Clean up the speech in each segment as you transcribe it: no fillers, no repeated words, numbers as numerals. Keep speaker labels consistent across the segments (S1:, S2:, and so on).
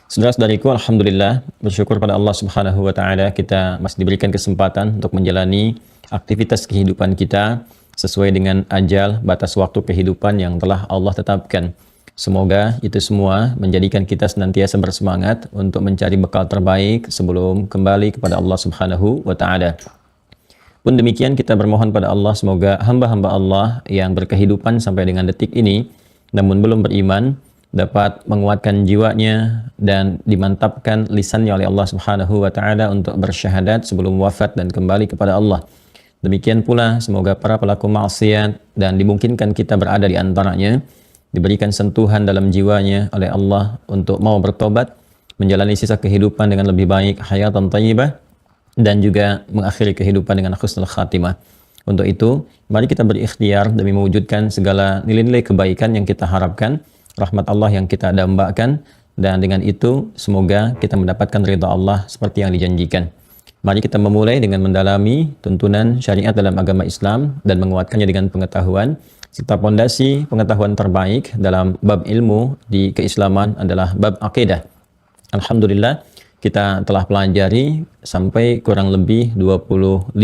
S1: Saudara-saudariku, alhamdulillah bersyukur pada Allah Subhanahu wa taala kita masih diberikan kesempatan untuk menjalani aktivitas kehidupan kita sesuai dengan ajal batas waktu kehidupan yang telah Allah tetapkan. Semoga itu semua menjadikan kita senantiasa bersemangat untuk mencari bekal terbaik sebelum kembali kepada Allah Subhanahu wa taala. Pun demikian kita bermohon pada Allah semoga hamba-hamba Allah yang berkehidupan sampai dengan detik ini namun belum beriman dapat menguatkan jiwanya dan dimantapkan lisannya oleh Allah Subhanahu wa taala untuk bersyahadat sebelum wafat dan kembali kepada Allah. Demikian pula semoga para pelaku maksiat dan dimungkinkan kita berada di antaranya diberikan sentuhan dalam jiwanya oleh Allah untuk mau bertobat, menjalani sisa kehidupan dengan lebih baik, hayatan thayyibah, dan juga mengakhiri kehidupan dengan husnul khatimah. Untuk itu, mari kita berikhtiar demi mewujudkan segala nilai-nilai kebaikan yang kita harapkan, rahmat Allah yang kita dambakan, dan dengan itu semoga kita mendapatkan ridha Allah seperti yang dijanjikan. Mari kita memulai dengan mendalami tuntunan syariat dalam agama Islam dan menguatkannya dengan pengetahuan, serta pondasi pengetahuan terbaik dalam bab ilmu di keislaman adalah bab akidah. Alhamdulillah kita telah pelajari sampai kurang lebih 25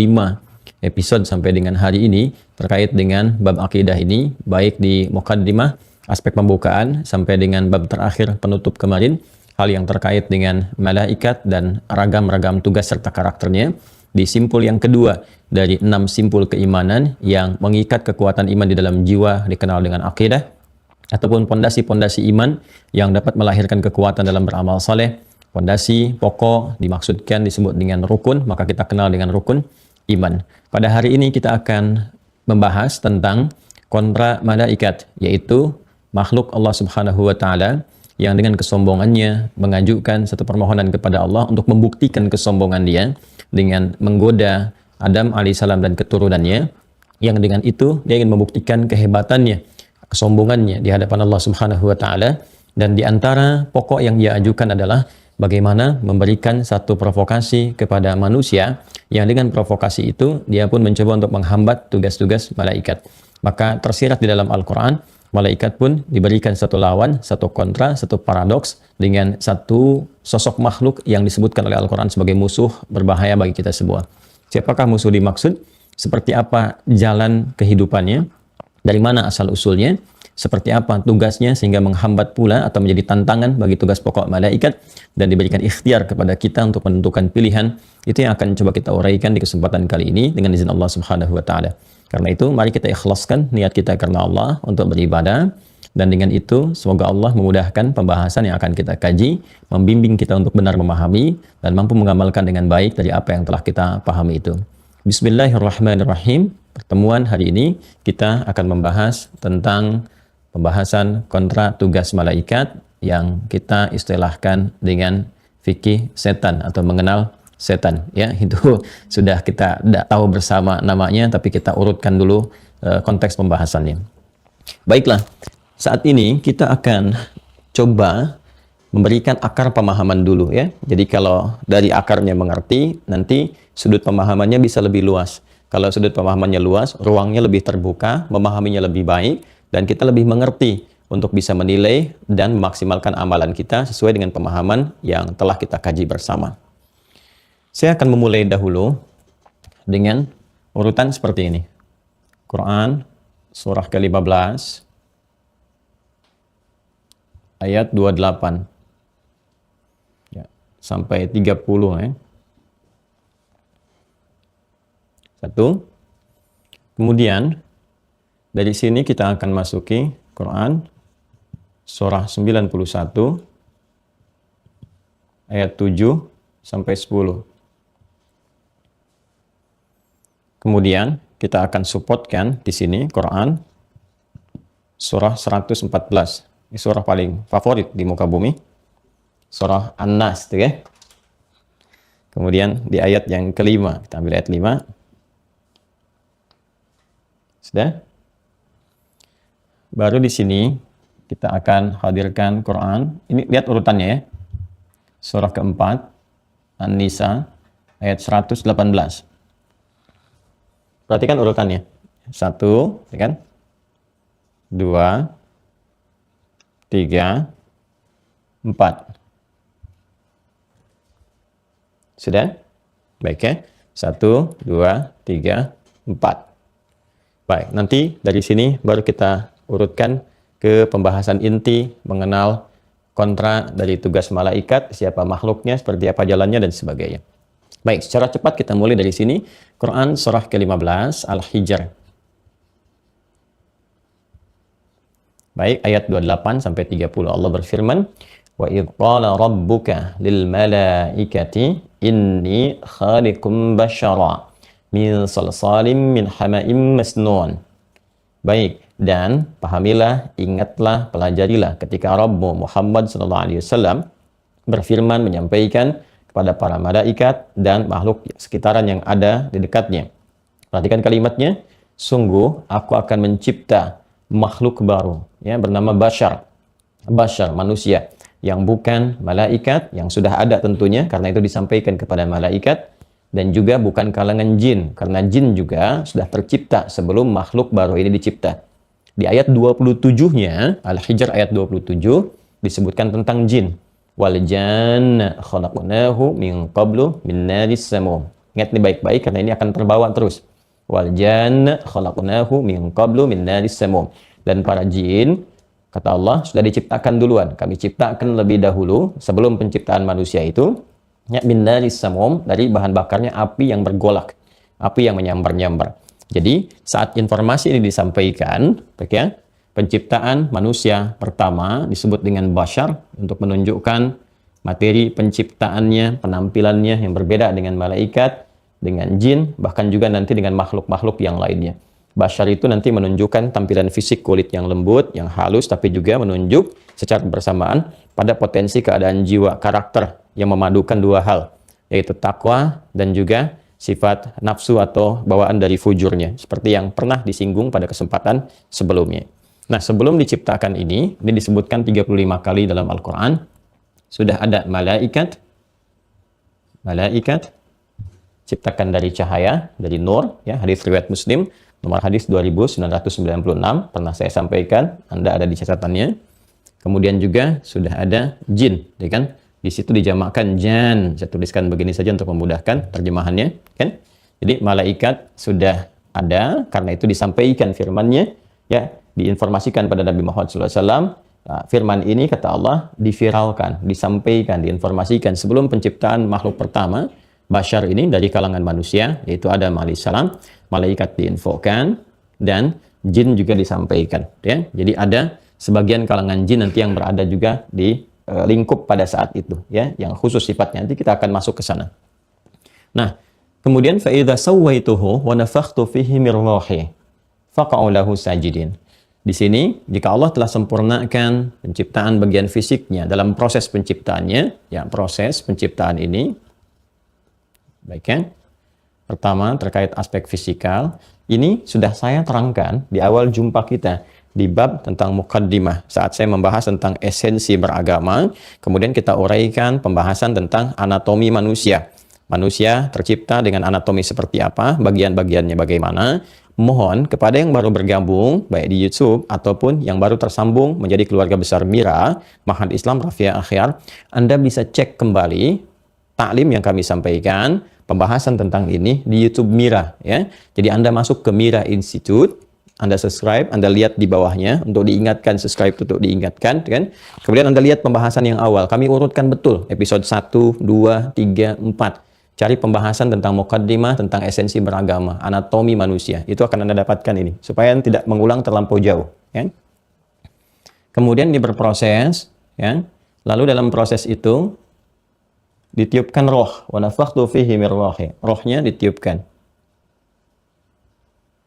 S1: episode sampai dengan hari ini terkait dengan bab akidah ini, baik di muqaddimah aspek pembukaan sampai dengan bab terakhir penutup kemarin, hal yang terkait dengan malaikat dan ragam-ragam tugas serta karakternya. Di simpul yang kedua dari 6 simpul keimanan yang mengikat kekuatan iman di dalam jiwa dikenal dengan akidah, ataupun pondasi-pondasi iman yang dapat melahirkan kekuatan dalam beramal saleh. Pondasi pokok dimaksudkan disebut dengan rukun, maka kita kenal dengan rukun iman. Pada hari ini kita akan membahas tentang kontra malaikat, yaitu makhluk Allah Subhanahu wa taala yang dengan kesombongannya mengajukan satu permohonan kepada Allah untuk membuktikan kesombongan dia dengan menggoda Adam alaihissalam dan keturunannya, yang dengan itu dia ingin membuktikan kehebatannya, kesombongannya di hadapan Allah Subhanahu wa taala. Dan di antara pokok yang dia ajukan adalah bagaimana memberikan satu provokasi kepada manusia yang dengan provokasi itu dia pun mencoba untuk menghambat tugas-tugas malaikat. Maka tersirat di dalam Al-Quran, malaikat pun diberikan satu lawan, satu kontra, satu paradoks dengan satu sosok makhluk yang disebutkan oleh Al-Quran sebagai musuh berbahaya bagi kita semua. Siapakah musuh dimaksud? Seperti apa jalan kehidupannya? Dari mana asal usulnya? Seperti apa tugasnya sehingga menghambat pula atau menjadi tantangan bagi tugas pokok malaikat dan diberikan ikhtiar kepada kita untuk menentukan pilihan. Itu yang akan coba kita uraikan di kesempatan kali ini dengan izin Allah Subhanahu wa taala. Karena itu mari kita ikhlaskan niat kita karena Allah untuk beribadah, dan dengan itu semoga Allah memudahkan pembahasan yang akan kita kaji, membimbing kita untuk benar memahami dan mampu mengamalkan dengan baik dari apa yang telah kita pahami itu. Bismillahirrahmanirrahim. Pertemuan hari ini kita akan membahas tentang pembahasan kontra tugas malaikat yang kita istilahkan dengan fikih setan atau mengenal setan, ya. Itu sudah kita tahu bersama namanya, tapi kita urutkan dulu konteks pembahasannya. Baiklah, saat ini kita akan coba memberikan akar pemahaman dulu, ya. Jadi kalau dari akarnya mengerti, nanti sudut pemahamannya bisa lebih luas. Kalau sudut pemahamannya luas, ruangnya lebih terbuka, memahaminya lebih baik, dan kita lebih mengerti untuk bisa menilai dan memaksimalkan amalan kita sesuai dengan pemahaman yang telah kita kaji bersama. Saya akan memulai dahulu dengan urutan seperti ini. Quran surah ke-15 ayat 28 ya, sampai 30 ya. Satu. Kemudian dari sini kita akan masuki Quran surah 91 ayat 7 sampai 10. Kemudian kita akan supportkan di sini Quran surah 114. Ini surah paling favorit di muka bumi. Surah An-Nas, ya. Kemudian di ayat yang kelima, kita ambil ayat 5. Sudah? Baru di sini kita akan hadirkan Quran. Ini lihat urutannya, ya. Surah keempat, An-Nisa ayat 118. Perhatikan urutannya. 1, ya kan? 2, 3, 4. Sudah? Baik ya. 1, 2, 3, 4. Baik, nanti dari sini baru kita urutkan ke pembahasan inti mengenal kontra dari tugas malaikat, siapa makhluknya, seperti apa jalannya, dan sebagainya. Baik, secara cepat kita mulai dari sini. Quran surah ke-15, Al-Hijr. Baik, ayat 28 sampai 30 Allah berfirman, "Wa idh qala rabbuka lil malaikati inni khaliqum basyara min salsalim min hama'im masnun." Baik, dan pahamilah, ingatlah, pelajarilah ketika Rabbu Muhammad SAW berfirman menyampaikan kepada para malaikat dan makhluk sekitaran yang ada di dekatnya. Perhatikan kalimatnya, sungguh aku akan mencipta makhluk baru, ya, bernama Bashar. Bashar, manusia, yang bukan malaikat, yang sudah ada tentunya, karena itu disampaikan kepada malaikat, dan juga bukan kalangan jin, karena jin juga sudah tercipta sebelum makhluk baru ini dicipta. Di ayat 27-nya, Al-Hijr ayat 27, disebutkan tentang jin. Wal janna khalaqnahu min qablu min naris samum. Ingat ini baik-baik karena ini akan terbawa terus. Wal janna khalaqnahu min qablu min naris samum. Dan para jin, kata Allah, sudah diciptakan duluan. Kami ciptakan lebih dahulu sebelum penciptaan manusia itu, ya, min naris samum, dari bahan bakarnya api yang bergolak, api yang menyambar-nyambar. Jadi saat informasi ini disampaikan, ya, penciptaan manusia pertama disebut dengan Bashar untuk menunjukkan materi penciptaannya, penampilannya yang berbeda dengan malaikat, dengan jin, bahkan juga nanti dengan makhluk-makhluk yang lainnya. Bashar itu nanti menunjukkan tampilan fisik kulit yang lembut, yang halus, tapi juga menunjuk secara bersamaan pada potensi keadaan jiwa, karakter yang memadukan dua hal, yaitu takwa dan juga sifat nafsu atau bawaan dari fujurnya, seperti yang pernah disinggung pada kesempatan sebelumnya. Nah, sebelum diciptakan ini disebutkan 35 kali dalam Al-Quran, sudah ada malaikat, ciptakan dari cahaya, dari nur, ya, hadis riwayat Muslim, nomor hadis 2996, pernah saya sampaikan, Anda ada di catatannya. Kemudian juga sudah ada jin, ya kan? Di situ dijamakkan jan. Saya tuliskan begini saja untuk memudahkan terjemahannya, kan? Jadi malaikat sudah ada, karena itu disampaikan firman-Nya, ya, diinformasikan pada Nabi Muhammad SAW. Nah, firman ini kata Allah diviralkan, disampaikan, diinformasikan sebelum penciptaan makhluk pertama, Bashar ini dari kalangan manusia, yaitu Adam alaihissalam. Malaikat diinfokan dan jin juga disampaikan, ya. Jadi ada sebagian kalangan jin nanti yang berada juga di lingkup pada saat itu, ya, yang khusus sifatnya. Nanti kita akan masuk ke sana. Nah, kemudian fa idza sawaituhu wa nafakhtu fihi min ruhi faqa'u lahu sajidin. Di sini, jika Allah telah sempurnakan penciptaan bagian fisiknya dalam proses penciptaannya, ya, proses penciptaan ini, baik ya. Pertama, terkait aspek fisikal, ini sudah saya terangkan di awal jumpa kita di bab tentang muqaddimah, saat saya membahas tentang esensi beragama, kemudian kita uraikan pembahasan tentang anatomi manusia. Manusia tercipta dengan anatomi seperti apa, bagian-bagiannya bagaimana. Mohon kepada yang baru bergabung, baik di YouTube ataupun yang baru tersambung menjadi keluarga besar Mira, Ma'had Islam Rafia Akhyar, Anda bisa cek kembali taklim yang kami sampaikan, pembahasan tentang ini di YouTube Mira, ya. Jadi Anda masuk ke Mira Institute, Anda subscribe, Anda lihat di bawahnya untuk diingatkan, subscribe untuk diingatkan, kan? Kemudian Anda lihat pembahasan yang awal, kami urutkan betul episode 1, 2, 3, 4. Cari pembahasan tentang muqaddimah, tentang esensi beragama, anatomi manusia. Itu akan Anda dapatkan ini, supaya tidak mengulang terlampau jauh, kan? Kemudian ini berproses, ya. Lalu dalam proses itu ditiupkan roh, wa nafakhtu fihi min ruhi. Rohnya ditiupkan.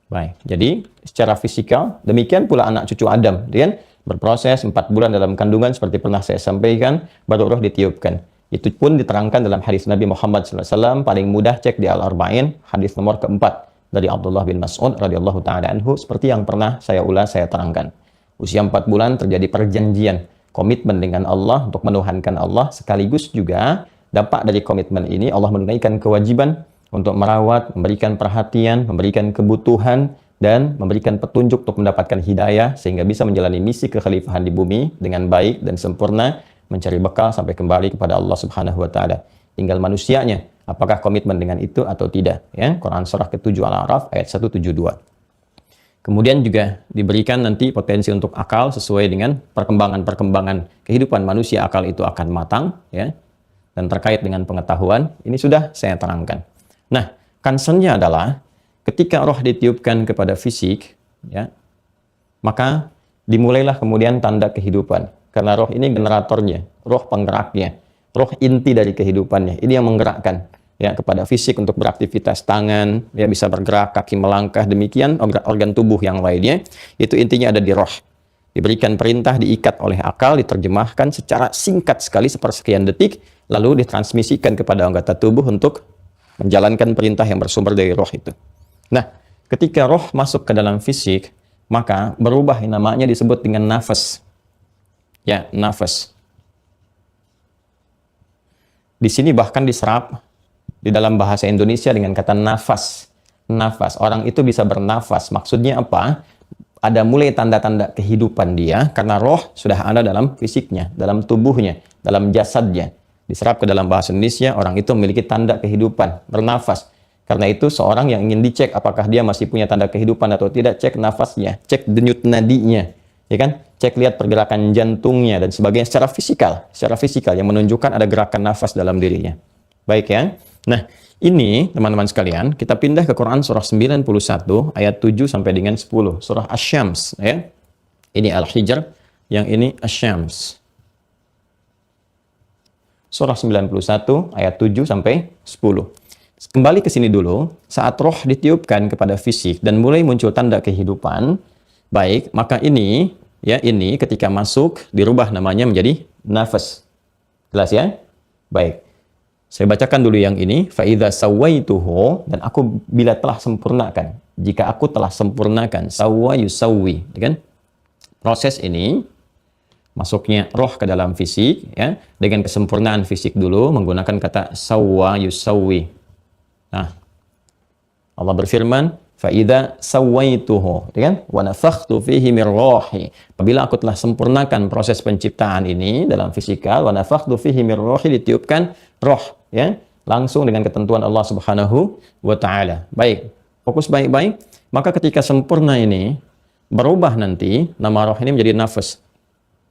S1: Baik, jadi secara fisikal demikian pula anak cucu Adam, kan? Berproses 4 bulan dalam kandungan seperti pernah saya sampaikan, baru roh ditiupkan. Itu pun diterangkan dalam hadis Nabi Muhammad SAW, paling mudah cek di Al-Arba'in, hadis nomor keempat dari Abdullah bin Mas'ud radhiyallahu taala anhu, seperti yang pernah saya ulas, saya terangkan. Usia 4 bulan terjadi perjanjian, komitmen dengan Allah untuk menuhankan Allah, sekaligus juga dampak dari komitmen ini Allah menunaikan kewajiban untuk merawat, memberikan perhatian, memberikan kebutuhan, dan memberikan petunjuk untuk mendapatkan hidayah sehingga bisa menjalani misi kekhalifahan di bumi dengan baik dan sempurna, mencari bekal sampai kembali kepada Allah Subhanahu wa taala. tinggal manusianya. Apakah komitmen dengan itu atau tidak? Ya, Quran surah ke-7 Al-A'raf ayat 172. Kemudian juga diberikan nanti potensi untuk akal sesuai dengan perkembangan kehidupan manusia, akal itu akan matang, ya. Dan terkait dengan pengetahuan, ini sudah saya terangkan. Nah, concern-nya adalah ketika roh ditiupkan kepada fisik, ya, maka dimulailah kemudian tanda kehidupan. Karena roh ini generatornya, roh penggeraknya, roh inti dari kehidupannya. Ini yang menggerakkan, ya, kepada fisik untuk beraktivitas, tangan, ya, bisa bergerak, kaki melangkah, demikian organ tubuh yang lainnya. Itu intinya ada di roh. Diberikan perintah, diikat oleh akal, diterjemahkan secara singkat sekali, sepersekian detik, lalu ditransmisikan kepada anggota tubuh untuk menjalankan perintah yang bersumber dari roh itu. Nah, ketika roh masuk ke dalam fisik, maka berubah, namanya disebut dengan nafas. Ya, nafas. Di sini bahkan diserap di dalam bahasa Indonesia dengan kata nafas. Nafas. Orang itu bisa bernafas. Maksudnya apa? Ada mulai tanda-tanda kehidupan dia, karena roh sudah ada dalam fisiknya, dalam tubuhnya, dalam jasadnya. Diserap ke dalam bahasa Indonesia, orang itu memiliki tanda kehidupan, bernafas. Karena itu seorang yang ingin dicek apakah dia masih punya tanda kehidupan atau tidak, cek nafasnya, cek denyut nadinya, ya kan? Cek lihat pergerakan jantungnya dan sebagainya secara fisikal yang menunjukkan ada gerakan nafas dalam dirinya. Baik ya. Nah, ini teman-teman sekalian, kita pindah ke Quran surah 91 ayat 7 sampai dengan 10, surah Asy-Syams, ya. Ini Al-Hijr, yang ini Asy-Syams. Surah 91 ayat 7 sampai 10. Kembali ke sini dulu, saat roh ditiupkan kepada fisik dan mulai muncul tanda kehidupan, baik, maka ini, ya, ini ketika masuk dirubah namanya menjadi nafas. Jelas ya? Baik. Saya bacakan dulu yang ini, fa idza sawaituhu, dan aku bila telah sempurnakan. Jika aku telah sempurnakan, sawwa yusawwi, kan? Proses ini masuknya roh ke dalam fisik, ya, dengan kesempurnaan fisik dulu menggunakan kata sawwa yusawwi. Nah, Allah berfirman, fa idza sawaituhu, kan? Wa nafakhtu fihi min ruhi. Apabila aku telah sempurnakan proses penciptaan ini dalam fisikal, wa nafakhtu fihi min ruhi, ditiupkan roh, ya, langsung dengan ketentuan Allah Subhanahu wa taala. Baik, fokus baik-baik. Maka ketika sempurna ini berubah nanti nama roh ini menjadi nafas,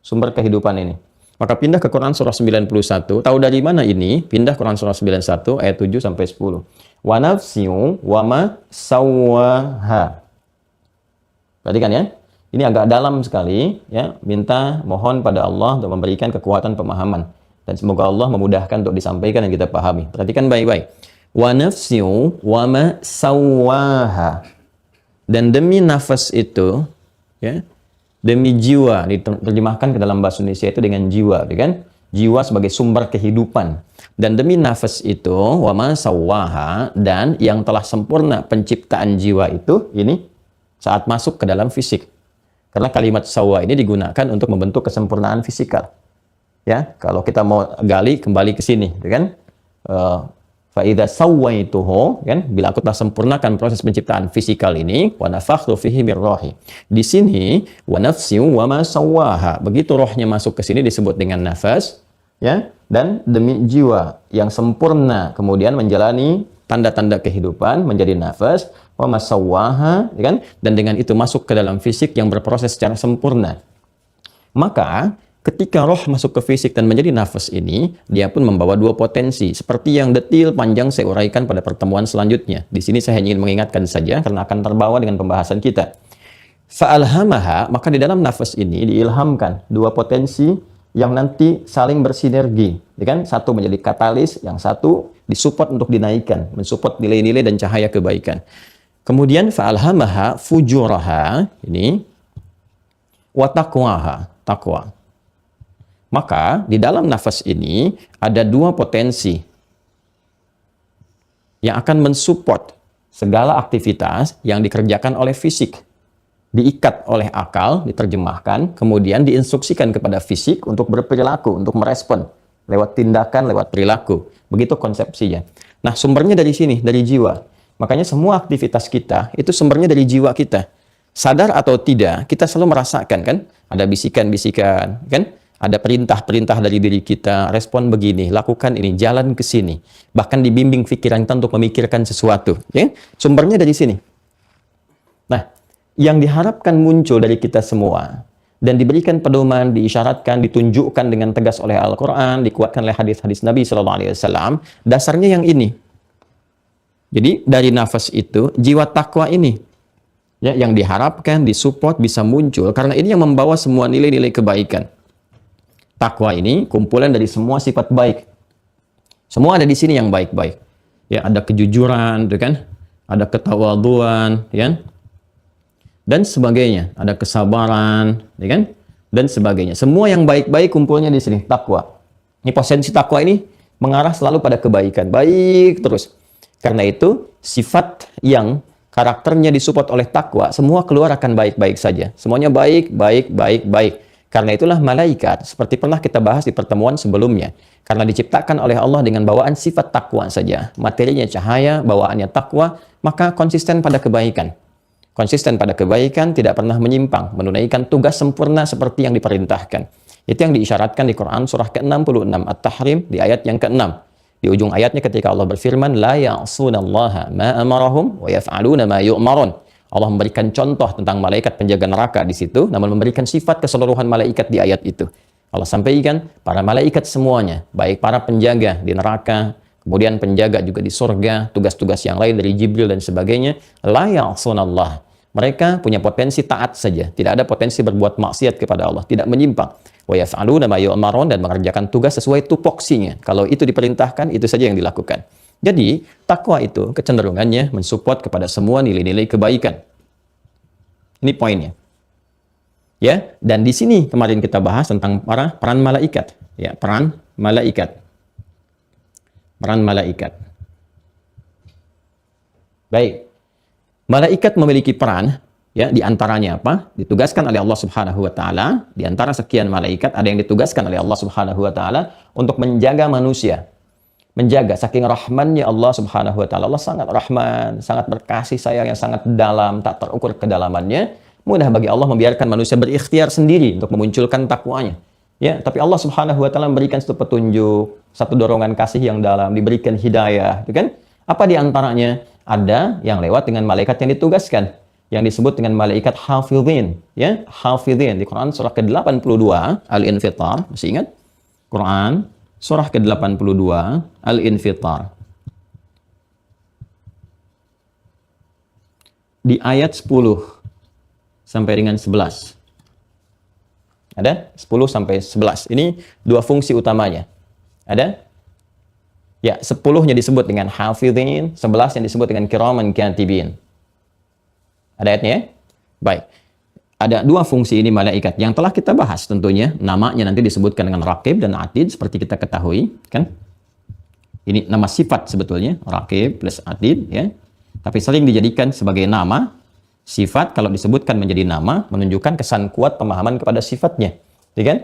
S1: sumber kehidupan ini. Maka pindah ke Quran surah 91. Tahu dari mana ini? Pindah Quran surah 91 ayat 7 sampai 10. Wa nafsiu wa ma sawwaha. Perhatikan ya. Ini agak dalam sekali, ya. Minta, mohon pada Allah untuk memberikan kekuatan pemahaman. Dan semoga Allah memudahkan untuk disampaikan dan kita pahami. Perhatikan baik-baik. Wa nafsiu wa ma sawwaha. Dan demi nafas itu, ya, demi jiwa, diterjemahkan ke dalam bahasa Indonesia itu dengan jiwa, kan? Jiwa sebagai sumber kehidupan. Dan demi nafas itu, wa ma sawwaha, dan yang telah sempurna penciptaan jiwa itu, ini saat masuk ke dalam fisik. Karena kalimat sawwa ini digunakan untuk membentuk kesempurnaan fisikal. Ya, kalau kita mau gali kembali ke sini, kan? Fa idza sawaituhu, kan? Bila aku telah sempurnakan proses penciptaan fisikal ini, wa nafakhtu fihi min ruhi. Di sini wa nafsi wa ma sawwaha. Begitu rohnya masuk ke sini disebut dengan nafas, ya. Dan demi jiwa yang sempurna kemudian menjalani tanda-tanda kehidupan menjadi nafas, wa ma sawwaha, kan? Dan dengan itu masuk ke dalam fisik yang berproses secara sempurna. Maka ketika roh masuk ke fisik dan menjadi nafas ini, dia pun membawa dua potensi. Seperti yang detil panjang saya uraikan pada pertemuan selanjutnya. Di sini saya hanya ingin mengingatkan saja karena akan terbawa dengan pembahasan kita. Fa'alhamaha, maka di dalam nafas ini diilhamkan dua potensi yang nanti saling bersinergi. Kan? Satu menjadi katalis, yang satu disupport untuk dinaikkan, mensupport nilai-nilai dan cahaya kebaikan. Kemudian fa'alhamaha fujuraha, ini wa taqwaha, taqwa. Maka di dalam nafas ini ada dua potensi yang akan mensupport segala aktivitas yang dikerjakan oleh fisik. Diikat oleh akal, diterjemahkan, kemudian diinstruksikan kepada fisik untuk berperilaku, untuk merespon lewat tindakan, lewat perilaku. Begitu konsepsinya. Nah, sumbernya dari sini, dari jiwa. Makanya semua aktivitas kita itu sumbernya dari jiwa kita. Sadar atau tidak, kita selalu merasakan, kan? Ada bisikan-bisikan, kan? Ada perintah-perintah dari diri kita, respon begini, lakukan ini, jalan ke sini. Bahkan dibimbing pikiran kita untuk memikirkan sesuatu. Ya? Sumbernya dari sini. Nah, yang diharapkan muncul dari kita semua, dan diberikan pedoman, diisyaratkan, ditunjukkan dengan tegas oleh Al-Quran, dikuatkan oleh hadis-hadis Nabi SAW, dasarnya yang ini. Jadi, dari nafas itu, jiwa takwa ini, ya, yang diharapkan, disupport, bisa muncul, karena ini yang membawa semua nilai-nilai kebaikan. Takwa ini kumpulan dari semua sifat baik. Semua ada di sini yang baik-baik. Ya, ada kejujuran, gitu kan? Ada ketawaduan, ya, dan sebagainya. Ada kesabaran, ya kan? Dan sebagainya. Semua yang baik-baik kumpulnya di sini, takwa. Ini potensi takwa ini mengarah selalu pada kebaikan, baik terus. Karena itu sifat yang karakternya disupport oleh takwa, semua keluar akan baik-baik saja. Semuanya baik, baik, baik, baik. Karena itulah malaikat, seperti pernah kita bahas di pertemuan sebelumnya, karena diciptakan oleh Allah dengan bawaan sifat takwa saja, materinya cahaya, bawaannya takwa, maka konsisten pada kebaikan. Konsisten pada kebaikan, tidak pernah menyimpang, menunaikan tugas sempurna seperti yang diperintahkan. Itu yang diisyaratkan di Quran surah ke-66 At-Tahrim di ayat yang ke-6. Di ujung ayatnya ketika Allah berfirman, la ya'sunallaha ma amarahum wa yaf'aluna ma yu'marun. Allah memberikan contoh tentang malaikat penjaga neraka di situ, namun memberikan sifat keseluruhan malaikat di ayat itu. Allah sampaikan, para malaikat semuanya, baik para penjaga di neraka, kemudian penjaga juga di surga, tugas-tugas yang lain dari Jibril dan sebagainya, la ya'sunallah. Mereka punya potensi taat saja, tidak ada potensi berbuat maksiat kepada Allah, tidak menyimpang. Wa yaf'aluna ma yu'marun, dan mengerjakan tugas sesuai tupoksinya. Kalau itu diperintahkan, itu saja yang dilakukan. Jadi, takwa itu kecenderungannya mensupport kepada semua nilai-nilai kebaikan. Ini poinnya. Ya, dan di sini kemarin kita bahas tentang peran malaikat. Ya, peran malaikat. Peran malaikat. Baik. Malaikat memiliki peran, ya, di antaranya apa? Ditugaskan oleh Allah Subhanahu wa taala, di antara sekian malaikat ada yang ditugaskan oleh Allah Subhanahu wa taala untuk menjaga manusia. Menjaga, saking rahmannya Allah Subhanahu wa taala. Allah sangat rahman, sangat berkasih sayang yang sangat dalam, tak terukur kedalamannya. Mudah bagi Allah membiarkan manusia berikhtiar sendiri untuk memunculkan takwanya. Ya, tapi Allah Subhanahu wa taala memberikan satu petunjuk, satu dorongan kasih yang dalam, diberikan hidayah, gitu kan? Apa di antaranya? Ada yang lewat dengan malaikat yang ditugaskan, yang disebut dengan malaikat hafidhin, ya, hafidhin. Di Quran surah ke-82 Al-Infitar, masih ingat? Quran surah ke-82 Al-Infitar. Di ayat 10 sampai dengan 11. Ada? 10 sampai 11. Ini dua fungsi utamanya. Ada? Ya, 10-nya disebut dengan hafidhin, 11 yang disebut dengan kiraman katibin. Ada ayatnya ya? Baik. Ada dua fungsi ini malaikat yang telah kita bahas tentunya. Namanya nanti disebutkan dengan Raqib dan Atid seperti kita ketahui, kan? Ini nama sifat sebetulnya, Raqib plus Atid, ya. Tapi sering dijadikan sebagai nama. Sifat kalau disebutkan menjadi nama menunjukkan kesan kuat pemahaman kepada sifatnya, ya kan?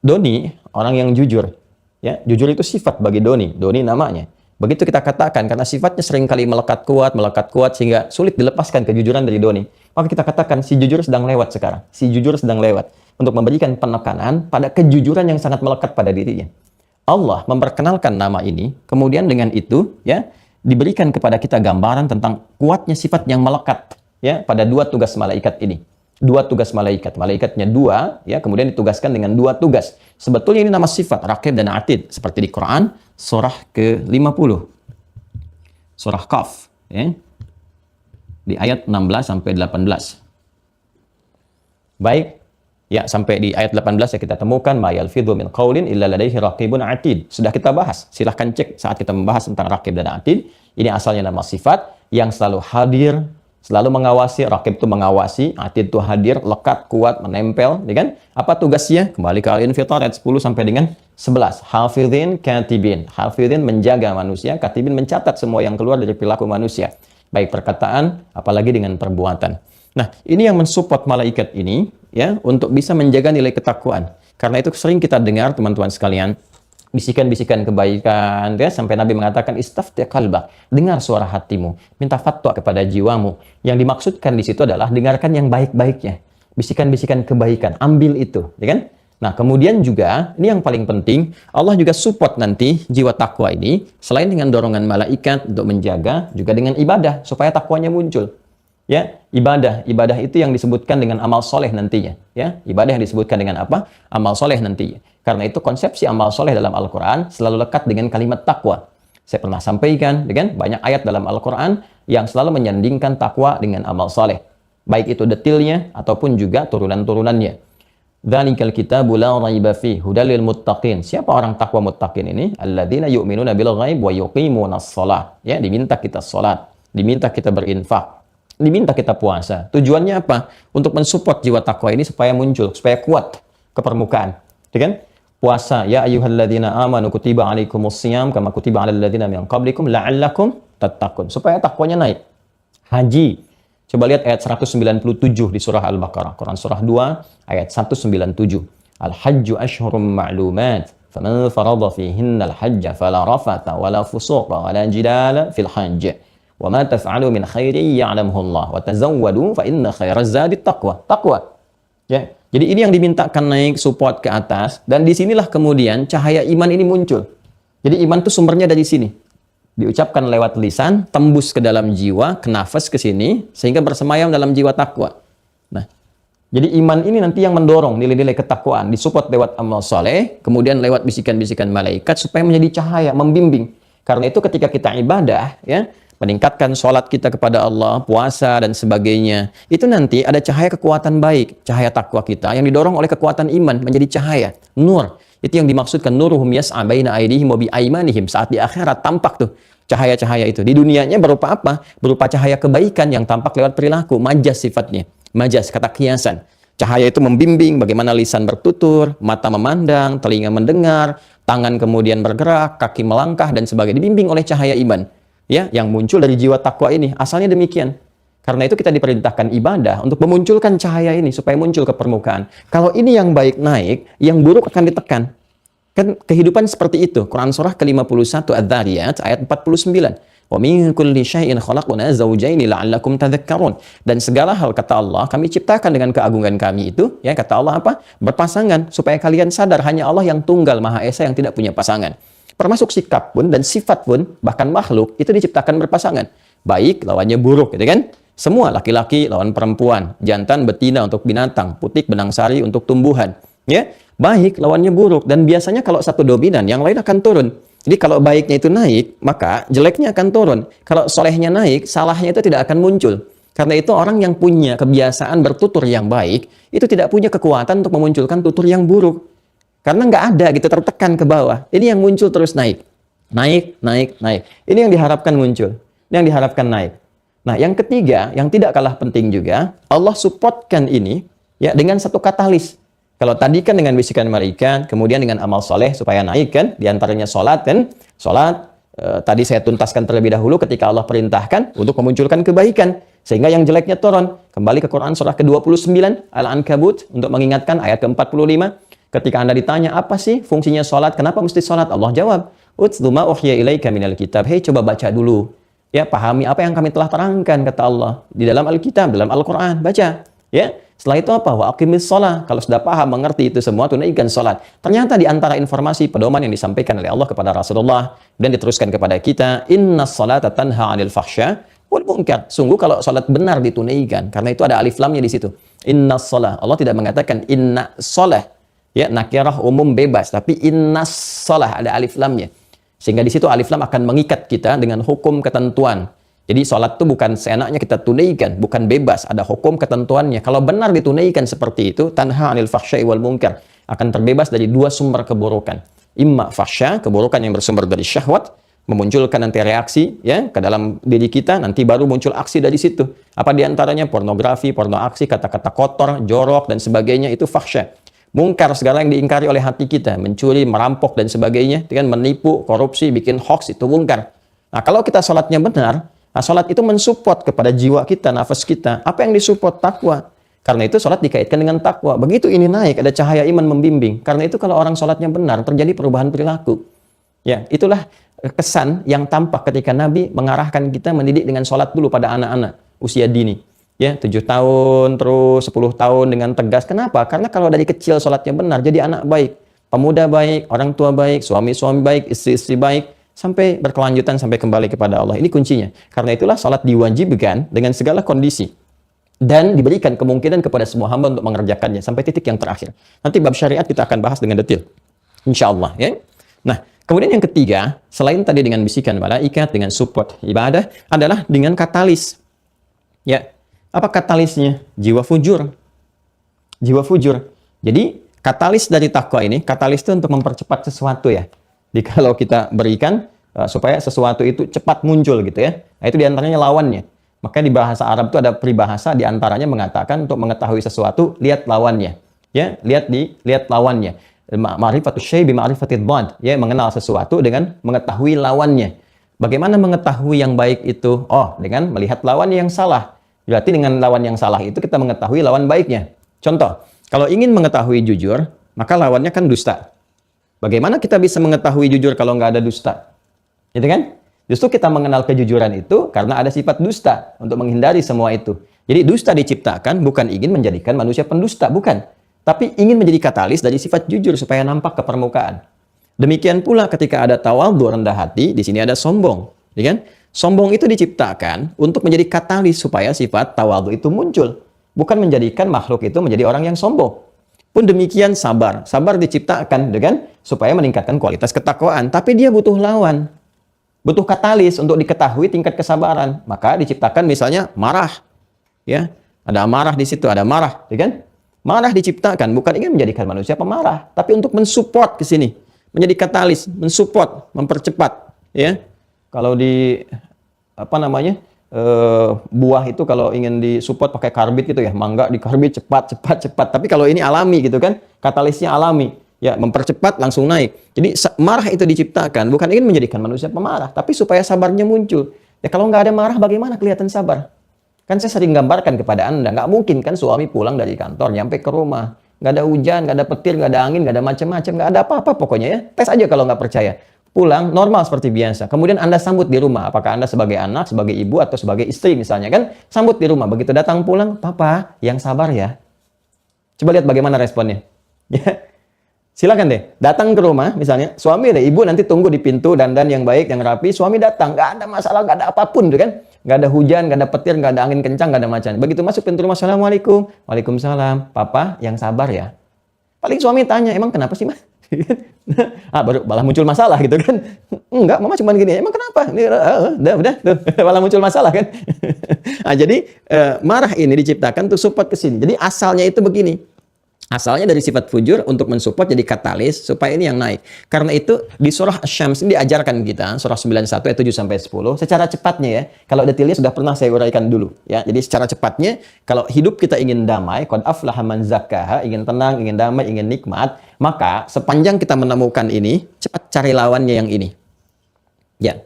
S1: Doni, orang yang jujur, ya. Jujur itu sifat bagi Doni. Doni namanya. Begitu kita katakan, karena sifatnya seringkali melekat kuat, sehingga sulit dilepaskan kejujuran dari Doni. Maka kita katakan, si jujur sedang lewat sekarang. Si jujur sedang lewat. Untuk memberikan penekanan pada kejujuran yang sangat melekat pada dirinya. Allah memperkenalkan nama ini, kemudian dengan itu, ya, diberikan kepada kita gambaran tentang kuatnya sifat yang melekat, ya, pada dua tugas malaikat ini. Dua tugas malaikat. Malaikatnya dua, ya, kemudian ditugaskan dengan dua tugas. Sebetulnya ini nama sifat, Raqib dan Atid. Seperti di Quran, surah ke-50. Surah Qaf, ya. Di ayat 16 sampai 18. Baik. Ya, sampai di ayat 18 ya kita temukan ma yalfidhu min qaulin illa ladaihi raqibun atid. Sudah kita bahas. Silahkan cek saat kita membahas tentang Raqib dan Atid. Ini asalnya nama sifat yang selalu hadir, selalu mengawasi. Raqib itu mengawasi, Atid itu hadir, lekat, kuat, menempel, ya kan? Apa tugasnya? Kembali ke Al-Infitar ayat 10 sampai dengan 11. Hafidhin katibin. Hafidhin menjaga manusia, katibin mencatat semua yang keluar dari perilaku manusia. Baik perkataan, apalagi dengan perbuatan. Nah, ini yang mensupport malaikat ini, ya, untuk bisa menjaga nilai ketakwaan. Karena itu sering kita dengar, teman-teman sekalian, bisikan-bisikan kebaikan, ya, sampai Nabi mengatakan istafti qalbak, dengar suara hatimu, minta fatwa kepada jiwamu. Yang dimaksudkan di situ adalah dengarkan yang baik-baiknya, bisikan-bisikan kebaikan, ambil itu, ya kan? Nah, kemudian juga, ini yang paling penting, Allah juga support nanti jiwa takwa ini, selain dengan dorongan malaikat untuk menjaga, juga dengan ibadah, supaya takwanya muncul. Ya, ibadah itu yang disebutkan dengan amal soleh nantinya. Ya, ibadah yang disebutkan dengan apa? Amal soleh nantinya. Karena itu konsepsi amal soleh dalam Al-Quran selalu lekat dengan kalimat takwa. Saya pernah sampaikan, dengan banyak ayat dalam Al-Quran yang selalu menyandingkan takwa dengan amal soleh. Baik itu detilnya, ataupun juga turunan-turunannya. Dzalikal kitabu la raiba fihi hudal lil muttaqin. Siapa orang takwa muttaqin ini? Alladzina yu'minuna bil ghaib wa yuqimunas shalah. Ya, diminta kita salat, diminta kita berinfak, diminta kita puasa. Tujuannya apa? Untuk mensupport jiwa takwa ini supaya muncul, supaya kuat ke permukaan. Ya kan? Puasa, ya ayyuhalladzina amanu kutiba alaikumus shiyam kama kutiba alal ladzina min qablikum la'allakum tattaqun. Supaya takwanya naik. Haji, coba lihat ayat 197 di surah Al-Baqarah. Quran surah 2 ayat 197. Al-hajju ashhurum ma'lumat. Faman farada fihinna al-hajja fala rafata wala fusuqa wala jidala fil hajj. Wa ma taf'alu min khairin ya'lamuhu Allah wa tazawwadu fa inna khairaz zadi taqwa. Takwa. Ya. Jadi ini yang dimintakan naik support ke atas, dan disinilah kemudian cahaya iman ini muncul. Jadi iman itu sumbernya dari sini. Diucapkan lewat lisan, tembus ke dalam jiwa, ke nafas ke sini, sehingga bersemayam dalam jiwa takwa. Nah, jadi iman ini nanti yang mendorong nilai-nilai ketakwaan, disupport lewat amal soleh, kemudian lewat bisikan-bisikan malaikat, supaya menjadi cahaya, membimbing. Karena itu ketika kita ibadah, ya, meningkatkan sholat kita kepada Allah, puasa, dan sebagainya, itu nanti ada cahaya kekuatan baik, cahaya takwa kita, yang didorong oleh kekuatan iman, menjadi cahaya, nur. Itu yang dimaksudkan nuruhum yas'a baina aydihim wa bi aymanihim. Saat di akhirat tampak tuh cahaya-cahaya itu. Di dunianya berupa apa? Berupa cahaya kebaikan yang tampak lewat perilaku, majas sifatnya. Majas, kata kiasan. Cahaya itu membimbing bagaimana lisan bertutur, mata memandang, telinga mendengar, tangan kemudian bergerak, kaki melangkah, dan sebagainya. Dibimbing oleh cahaya iman. Ya, yang muncul dari jiwa takwa ini. Asalnya demikian. Karena itu kita diperintahkan ibadah untuk memunculkan cahaya ini supaya muncul ke permukaan. Kalau ini yang baik naik, yang buruk akan ditekan. Kan kehidupan seperti itu. Quran surah ke-51 Adz-Dzariyat ayat 49. Wa min kulli syai'in khalaqna zawjaini la'allakum tadhakkarun. Dan segala hal, kata Allah, kami ciptakan dengan keagungan kami itu, ya, kata Allah apa? Berpasangan, supaya kalian sadar hanya Allah yang tunggal Maha Esa yang tidak punya pasangan. Termasuk sikap pun dan sifat pun, bahkan makhluk, itu diciptakan berpasangan. Baik lawannya buruk, gitu kan? Semua laki-laki lawan perempuan, jantan betina untuk binatang, putik benang sari untuk tumbuhan. Ya, baik lawannya buruk, dan biasanya kalau satu dominan, yang lain akan turun. Jadi kalau baiknya itu naik, maka jeleknya akan turun. Kalau solehnya naik, salahnya itu tidak akan muncul. Karena itu orang yang punya kebiasaan bertutur yang baik, itu tidak punya kekuatan untuk memunculkan tutur yang buruk. Karena nggak ada gitu, tertekan ke bawah. Ini yang muncul terus naik. Naik, naik, naik. Ini yang diharapkan muncul. Ini yang diharapkan naik. Nah, yang ketiga, yang tidak kalah penting juga, Allah supportkan ini ya dengan satu katalis. Kalau tadi kan dengan bisikan malaikat, kemudian dengan amal soleh supaya naik kan, diantaranya sholat kan. Sholat, tadi saya tuntaskan terlebih dahulu ketika Allah perintahkan untuk memunculkan kebaikan. Sehingga yang jeleknya turun. Kembali ke Quran surah ke-29, Al-Ankabut, untuk mengingatkan ayat ke-45. Ketika Anda ditanya, apa sih fungsinya sholat? Kenapa mesti sholat? Allah jawab, Utlu ma uhiya ilaika minal kitab. Hei, coba baca dulu. Ya, pahami apa yang kami telah terangkan, kata Allah. Di dalam Alkitab, dalam Al-Quran. Baca. Ya, setelah itu apa? Wa aqimis sholat. Kalau sudah paham, mengerti itu semua, tunaikan sholat. Ternyata di antara informasi pedoman yang disampaikan oleh Allah kepada Rasulullah, dan diteruskan kepada kita, Inna sholata tanha 'anil fahsya wal munkar. Sungguh kalau sholat benar ditunaikan. Karena itu ada alif lamnya di situ. Inna sholat. Allah tidak mengatakan inna sholat. Ya, nakirah umum bebas, tapi innas shalah ada alif lamnya. Sehingga di situ alif lam akan mengikat kita dengan hukum ketentuan. Jadi salat itu bukan seenaknya kita tunaikan, bukan bebas, ada hukum ketentuannya. Kalau benar ditunaikan seperti itu, tanha 'anil fahsya'i wal munkar, akan terbebas dari dua sumber keburukan. Imma fahsya, keburukan yang bersumber dari syahwat, memunculkan nanti reaksi ya ke dalam diri kita, nanti baru muncul aksi dari situ. Apa diantaranya? Pornografi, porno aksi, kata-kata kotor, jorok dan sebagainya, itu fahsya. Mungkar, segala yang diingkari oleh hati kita, mencuri, merampok dan sebagainya, dengan menipu, korupsi, bikin hoax, itu mungkar. Nah, kalau kita sholatnya benar, nah sholat itu mensupport kepada jiwa kita, nafas kita. Apa yang disupport? Takwa. Karena itu sholat dikaitkan dengan takwa. Begitu ini naik, ada cahaya iman membimbing. Karena itu kalau orang sholatnya benar, terjadi perubahan perilaku. Ya, itulah kesan yang tampak ketika Nabi mengarahkan kita mendidik dengan sholat dulu pada anak-anak usia dini. Ya, 7 tahun, terus 10 tahun dengan tegas. Kenapa? Karena kalau dari kecil sholatnya benar, jadi anak baik. Pemuda baik, orang tua baik, suami-suami baik, istri-istri baik, sampai berkelanjutan, sampai kembali kepada Allah. Ini kuncinya. Karena itulah sholat diwajibkan dengan segala kondisi. Dan diberikan kemungkinan kepada semua hamba untuk mengerjakannya, sampai titik yang terakhir. Nanti bab syariat kita akan bahas dengan detail. Insya Allah. Ya. Nah, kemudian yang ketiga, selain tadi dengan bisikan malaikat, dengan support ibadah, adalah dengan katalis. Ya, apa katalisnya? Jiwa fujur. Jiwa fujur. Jadi, katalis dari takwa ini, katalis itu untuk mempercepat sesuatu ya. Jadi kalau kita berikan supaya sesuatu itu cepat muncul gitu ya. Nah, itu diantaranya lawannya. Maka di bahasa Arab itu ada peribahasa diantaranya mengatakan untuk mengetahui sesuatu, lihat lawannya. Ya, lihat lawannya. Ma'rifatus syai' bi ma'rifatid dhad. Ya, mengenal sesuatu dengan mengetahui lawannya. Bagaimana mengetahui yang baik itu? Oh, dengan melihat lawannya yang salah. Berarti dengan lawan yang salah itu kita mengetahui lawan baiknya. Contoh, kalau ingin mengetahui jujur, maka lawannya kan dusta. Bagaimana kita bisa mengetahui jujur kalau nggak ada dusta? Gitu kan? Justru kita mengenal kejujuran itu karena ada sifat dusta untuk menghindari semua itu. Jadi dusta diciptakan bukan ingin menjadikan manusia pendusta, bukan. Tapi ingin menjadi katalis dari sifat jujur supaya nampak ke permukaan. Demikian pula ketika ada tawadhu, rendah hati, di sini ada sombong. Ya kan? Sombong itu diciptakan untuk menjadi katalis supaya sifat tawadhu itu muncul. Bukan menjadikan makhluk itu menjadi orang yang sombong. Pun demikian sabar. Sabar diciptakan dengan supaya meningkatkan kualitas ketakwaan. Tapi dia butuh lawan. Butuh katalis untuk diketahui tingkat kesabaran. Maka diciptakan misalnya marah. Ya, ada amarah di situ, ada marah. Ya kan? Marah diciptakan bukan ingin menjadikan manusia pemarah. Tapi untuk mensupport ke sini. Menjadi katalis, mensupport, mempercepat. Ya. Kalau di buah itu kalau ingin disupport pakai karbit gitu ya, mangga di karbit cepat. Tapi kalau ini alami gitu kan, katalisnya alami, ya mempercepat langsung naik. Jadi marah itu diciptakan bukan ingin menjadikan manusia pemarah, tapi supaya sabarnya muncul. Ya kalau nggak ada marah, bagaimana kelihatan sabar? Kan saya sering gambarkan kepada Anda, nggak mungkin kan suami pulang dari kantor, nyampe ke rumah, nggak ada hujan, nggak ada petir, nggak ada angin, nggak ada macam-macam, nggak ada apa-apa pokoknya ya. Tes aja kalau nggak percaya. Pulang normal seperti biasa. Kemudian Anda sambut di rumah. Apakah Anda sebagai anak, sebagai ibu, atau sebagai istri misalnya kan? Sambut di rumah. Begitu datang pulang, Papa, yang sabar ya. Coba lihat bagaimana responnya. Ya. Silakan deh. Datang ke rumah misalnya, suami deh, ibu nanti tunggu di pintu, dandan yang baik, yang rapi. Suami datang, nggak ada masalah, nggak ada apapun tuh kan. Nggak ada hujan, nggak ada petir, nggak ada angin kencang, nggak ada macam. Begitu masuk pintu rumah, Assalamualaikum. Waalaikumsalam. Papa, yang sabar ya. Paling suami tanya, emang kenapa sih, Mas? Baru malah muncul masalah gitu kan. Enggak, mama cuma gini. Emang kenapa? Udah tuh, malah muncul masalah kan. Jadi marah ini diciptakan untuk support ke sini. Jadi asalnya itu begini. Asalnya dari sifat fujur untuk mensupport jadi katalis supaya ini yang naik. Karena itu di surah Asy-Syams ini diajarkan kita, surah 91 ayat 7 sampai 10, secara cepatnya ya. Kalau detailnya sudah pernah saya uraikan dulu ya. Jadi secara cepatnya kalau hidup kita ingin damai, qad aflaha man zakkaha, ingin tenang, ingin damai, ingin nikmat, maka sepanjang kita menemukan ini, cepat cari lawannya yang ini. Ya.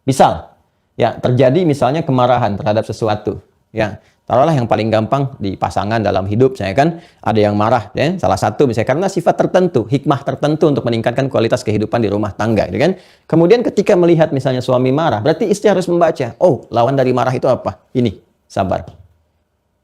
S1: Misal ya, terjadi misalnya kemarahan terhadap sesuatu, ya. Taruhlah yang paling gampang di pasangan dalam hidup, saya kan ada yang marah, ya. Salah satu misalnya karena sifat tertentu, hikmah tertentu untuk meningkatkan kualitas kehidupan di rumah tangga, gitu kan. Kemudian ketika melihat misalnya suami marah, berarti istri harus membaca, oh lawan dari marah itu apa? Ini, sabar.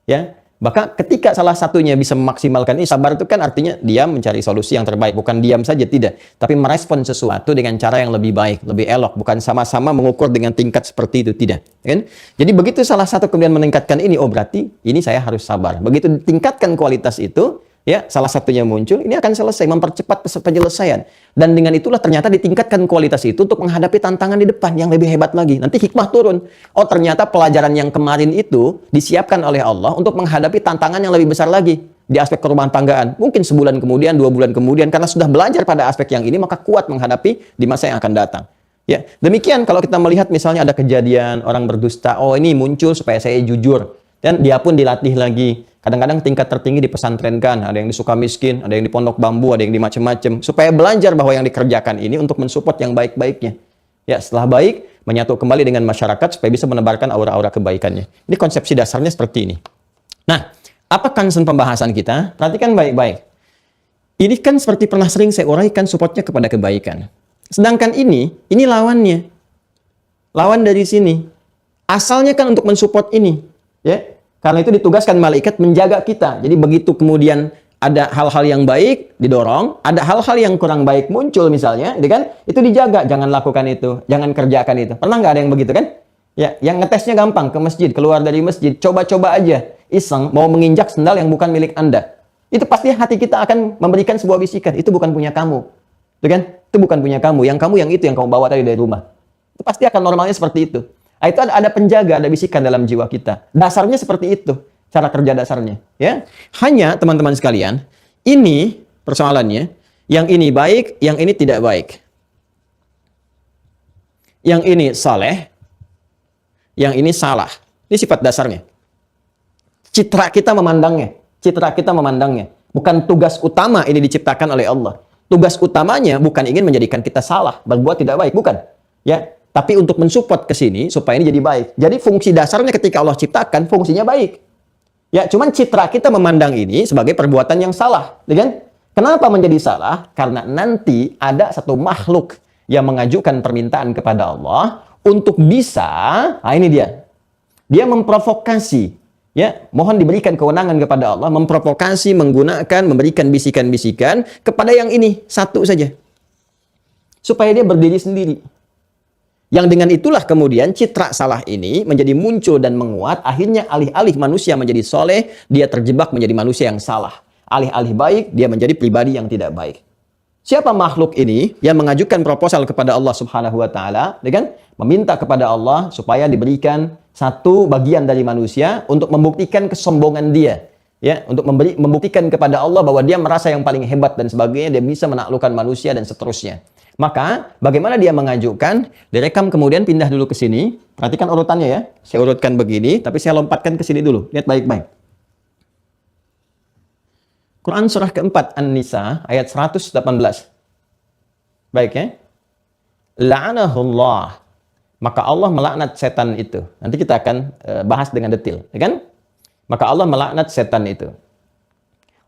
S1: Ya, maka ketika salah satunya bisa memaksimalkan ini, sabar itu kan artinya dia mencari solusi yang terbaik, bukan diam saja, tidak, tapi merespon sesuatu dengan cara yang lebih baik, lebih elok, bukan sama-sama mengukur dengan tingkat seperti itu, tidak, kan? Jadi begitu salah satu kemudian meningkatkan ini, oh berarti ini saya harus sabar. Begitu tingkatkan kualitas itu, ya salah satunya muncul, ini akan selesai, mempercepat penyelesaian. Dan dengan itulah ternyata ditingkatkan kualitas itu untuk menghadapi tantangan di depan yang lebih hebat lagi. Nanti hikmah turun. Oh ternyata pelajaran yang kemarin itu disiapkan oleh Allah untuk menghadapi tantangan yang lebih besar lagi di aspek kerumah tanggaan. Mungkin sebulan kemudian, 2 bulan kemudian, karena sudah belajar pada aspek yang ini, maka kuat menghadapi di masa yang akan datang. Ya, demikian kalau kita melihat misalnya ada kejadian orang berdusta, oh ini muncul supaya saya jujur. Dan dia pun dilatih lagi. Kadang-kadang tingkat tertinggi dipesantrenkan, ada yang di Sukamiskin, ada yang di Pondok Bambu, ada yang di macam-macam, supaya belajar bahwa yang dikerjakan ini untuk mensupport yang baik-baiknya. Ya, setelah baik, menyatu kembali dengan masyarakat supaya bisa menebarkan aura-aura kebaikannya. Ini konsepsi dasarnya seperti ini. Nah, apa concern pembahasan kita? Perhatikan baik-baik. Ini kan seperti pernah sering saya uraikan supportnya kepada kebaikan. Sedangkan ini lawannya. Lawan dari sini. Asalnya kan untuk mensupport ini. Ya. Karena itu ditugaskan malaikat menjaga kita. Jadi begitu kemudian ada hal-hal yang baik didorong, ada hal-hal yang kurang baik muncul misalnya, gitu kan? Itu dijaga, jangan lakukan itu, jangan kerjakan itu. Pernah nggak ada yang begitu kan? Ya, yang ngetesnya gampang, ke masjid, keluar dari masjid, coba-coba aja, iseng mau menginjak sendal yang bukan milik Anda. Itu pasti hati kita akan memberikan sebuah bisikan, itu bukan punya kamu. Itu kan? Itu bukan punya kamu, yang itu yang kamu bawa tadi dari rumah. Itu pasti akan normalnya seperti itu. Nah, itu ada penjaga, ada bisikan dalam jiwa kita. Dasarnya seperti itu, cara kerja dasarnya. Ya, hanya teman-teman sekalian, ini persoalannya, yang ini baik, yang ini tidak baik. Yang ini saleh, yang ini salah. Ini sifat dasarnya. Citra kita memandangnya. Bukan tugas utama ini diciptakan oleh Allah. Tugas utamanya bukan ingin menjadikan kita salah, berbuat tidak baik, bukan. Ya, tapi untuk mensupport ke sini supaya ini jadi baik. Jadi fungsi dasarnya ketika Allah ciptakan fungsinya baik. Ya, cuman citra kita memandang ini sebagai perbuatan yang salah, ya kan? Kenapa menjadi salah? Karena nanti ada satu makhluk yang mengajukan permintaan kepada Allah untuk bisa, nah ini dia memprovokasi, ya, mohon diberikan kewenangan kepada Allah, memprovokasi, menggunakan, memberikan bisikan-bisikan kepada yang ini, satu saja. Supaya dia berdiri sendiri. Yang dengan itulah kemudian citra salah ini menjadi muncul dan menguat, akhirnya alih-alih manusia menjadi soleh, dia terjebak menjadi manusia yang salah. Alih-alih baik, dia menjadi pribadi yang tidak baik. Siapa makhluk ini yang mengajukan proposal kepada Allah Subhanahu wa taala, dengan meminta kepada Allah supaya diberikan satu bagian dari manusia untuk membuktikan kesombongan dia, ya, untuk membuktikan kepada Allah bahwa dia merasa yang paling hebat dan sebagainya, dia bisa menaklukkan manusia dan seterusnya. Maka bagaimana dia mengajukan? Direkam kemudian pindah dulu ke sini. Perhatikan urutannya ya. Saya urutkan begini, tapi saya lompatkan ke sini dulu. Lihat baik-baik. Quran surah keempat An-Nisa ayat 118. Baik ya. La'anahullah. Maka Allah melaknat setan itu. Nanti kita akan bahas dengan detail, ya kan? Maka Allah melaknat setan itu.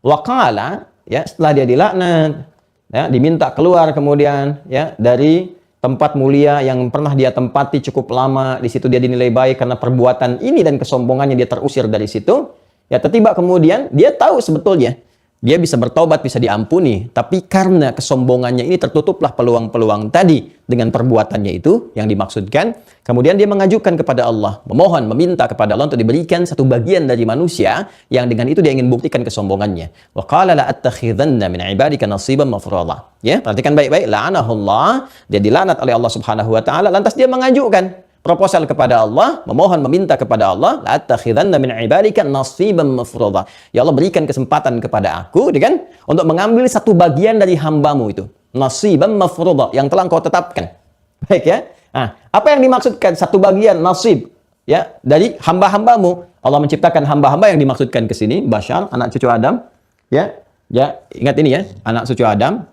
S1: Wa qala, ya, setelah dia dilaknat, ya, diminta keluar kemudian, ya, dari tempat mulia yang pernah dia tempati cukup lama, di situ dia dinilai baik karena perbuatan ini dan kesombongannya dia terusir dari situ. Ya, tiba-tiba kemudian dia tahu sebetulnya dia bisa bertobat, bisa diampuni, tapi karena kesombongannya ini tertutuplah peluang-peluang tadi dengan perbuatannya itu yang dimaksudkan. Kemudian dia mengajukan kepada Allah, memohon, meminta kepada Allah untuk diberikan satu bagian dari manusia yang dengan itu dia ingin buktikan kesombongannya. Wa qala la attakhidhanna min ibadika nasiban mafruḍa. Ya, perhatikan baik-baik, la'anahullah, dia dilaknat oleh Allah Subhanahu wa taala, lantas dia mengajukan proposal kepada Allah, memohon, meminta kepada Allah, la attakhidhanna min ibadika nasiban mafruḍa. Ya Allah, berikan kesempatan kepada aku, kan, untuk mengambil satu bagian dari hambamu itu. Nasiban mafruḍa, yang telah engkau tetapkan. Baik ya. Nah, apa yang dimaksudkan satu bagian nasib, ya, dari hamba-hambamu? Allah menciptakan hamba-hamba yang dimaksudkan ke sini, Bashar, anak cucu Adam, ya. Ya, ingat ini ya, anak cucu Adam.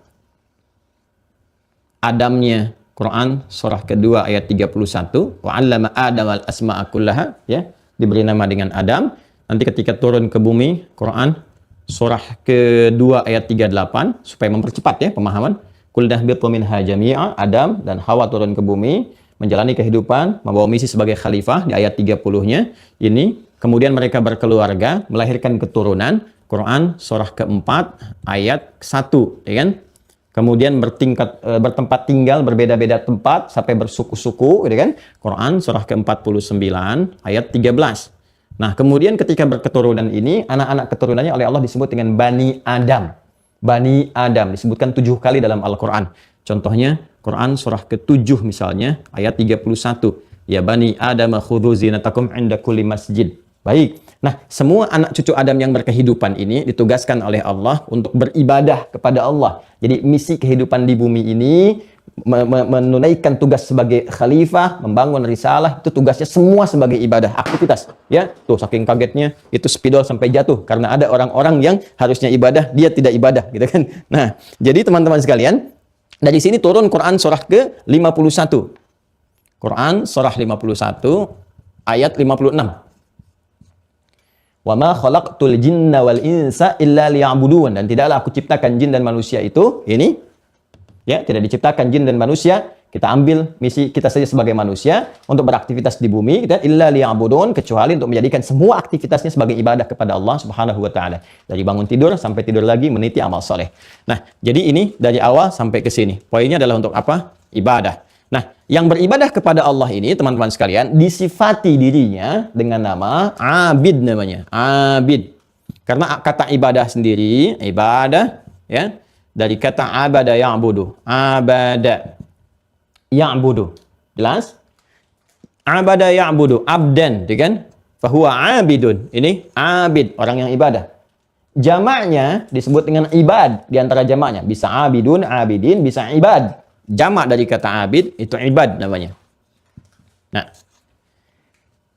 S1: Adamnya Quran surah kedua ayat 31, wa 'allama Adam al-asma'a kullaha, ya, diberi nama dengan Adam. Nanti ketika turun ke bumi, Quran surah kedua ayat 38 supaya mempercepat ya pemahaman. Qul nahbitu minha jami'a, Adam dan Hawa turun ke bumi menjalani kehidupan, membawa misi sebagai khalifah di ayat 30-nya. Ini kemudian mereka berkeluarga, melahirkan keturunan. Quran surah keempat ayat 1, ya kan? Kemudian bertempat tinggal, berbeda-beda tempat sampai bersuku-suku, gitu kan? Quran surah ke-49 ayat 13. Nah, kemudian ketika berketurunan ini, anak-anak keturunannya oleh Allah disebut dengan Bani Adam. Bani Adam disebutkan 7 kali dalam Al-Quran. Contohnya Quran surah ke-7 misalnya ayat 31. Ya Bani Adam khudhu zinatakum 'inda kulli masjid. Baik. Nah, semua anak cucu Adam yang berkehidupan ini ditugaskan oleh Allah untuk beribadah kepada Allah. Jadi misi kehidupan di bumi ini menunaikan tugas sebagai khalifah, membangun risalah, itu tugasnya semua sebagai ibadah, aktivitas. Ya, tuh saking kagetnya itu spidol sampai jatuh karena ada orang-orang yang harusnya ibadah, dia tidak ibadah, gitu kan. Nah, jadi teman-teman sekalian, dari sini turun Quran surah ke-51. Quran surah 51 ayat 56. Wa ma khalaqtul jinna wal insa illa liya'budun, dan tidaklah aku ciptakan jin dan manusia itu ini, ya, tidak diciptakan jin dan manusia Kita ambil misi kita saja sebagai manusia untuk beraktivitas di bumi, kita illa liya'budun, kecuali untuk menjadikan semua aktivitasnya sebagai ibadah kepada Allah Subhanahu wa taala. Dari bangun tidur sampai tidur lagi meniti amal soleh. Nah, jadi ini dari awal sampai ke sini. Poinnya adalah untuk apa? Ibadah. Nah, yang beribadah kepada Allah ini, teman-teman sekalian, disifati dirinya dengan nama abid namanya. Abid. Karena kata ibadah sendiri, ibadah ya, dari kata abada ya'budu. Abada ya'budu. Jelas? Abada ya'budu, abdan, kan? Fahuwa abidun. Ini abid, orang yang ibadah. Jamaknya disebut dengan ibad di antara jamaknya. Bisa abidun, abidin, bisa ibad. Jamak dari kata abid itu ibad namanya. Nah,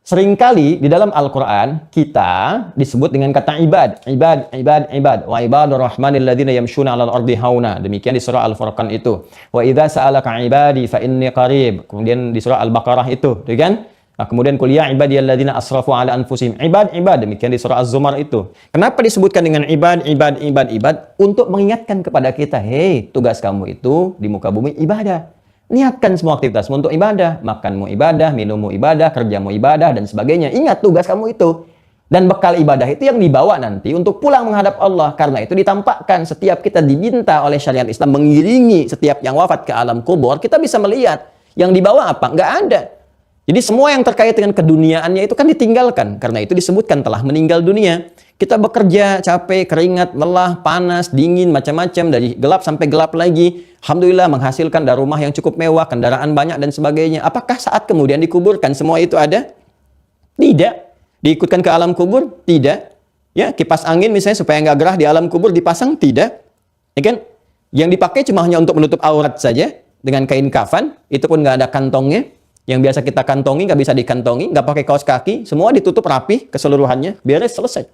S1: seringkali di dalam Al-Quran kita disebut dengan kata ibad. Ibad, ibad, ibad. Wa ibadur rahmanil ladzina yamshuna 'alal ardi hauna. Demikian di surah Al-Furqan itu. Wa idza sa'alaka ibadi fa inni qarib. Kemudian di surah Al-Baqarah itu, kan? Nah, kemudian qul ya ibadiyalladzina asrafu 'ala anfusihim. Ibad, ibad. Demikian di surah Az-Zumar itu. Kenapa disebutkan dengan ibad, ibad, ibad, ibad? Untuk mengingatkan kepada kita, hei, tugas kamu itu di muka bumi ibadah. Niatkan semua aktivitasmu untuk ibadah. Makanmu ibadah, minummu ibadah, kerjamu ibadah, dan sebagainya. Ingat tugas kamu itu. Dan bekal ibadah itu yang dibawa nanti untuk pulang menghadap Allah. Karena itu ditampakkan setiap kita diminta oleh syariat Islam mengiringi setiap yang wafat ke alam kubur, kita bisa melihat yang dibawa apa? Nggak ada. Jadi semua yang terkait dengan keduniaannya itu kan ditinggalkan. Karena itu disebutkan telah meninggal dunia. Kita bekerja, capek, keringat, lelah, panas, dingin, macam-macam. Dari gelap sampai gelap lagi. Alhamdulillah menghasilkan dari rumah yang cukup mewah, kendaraan banyak dan sebagainya. Apakah saat kemudian dikuburkan semua itu ada? Tidak. Diikutkan ke alam kubur? Tidak. Ya, kipas angin misalnya supaya nggak gerah di alam kubur dipasang? Tidak. Ya kan? Yang dipakai cuma hanya untuk menutup aurat saja. Dengan kain kafan. Itu pun nggak ada kantongnya. Yang biasa kita kantongi nggak bisa dikantongi. Nggak pakai kaos kaki. Semua ditutup rapi keseluruhannya. Beres, selesai.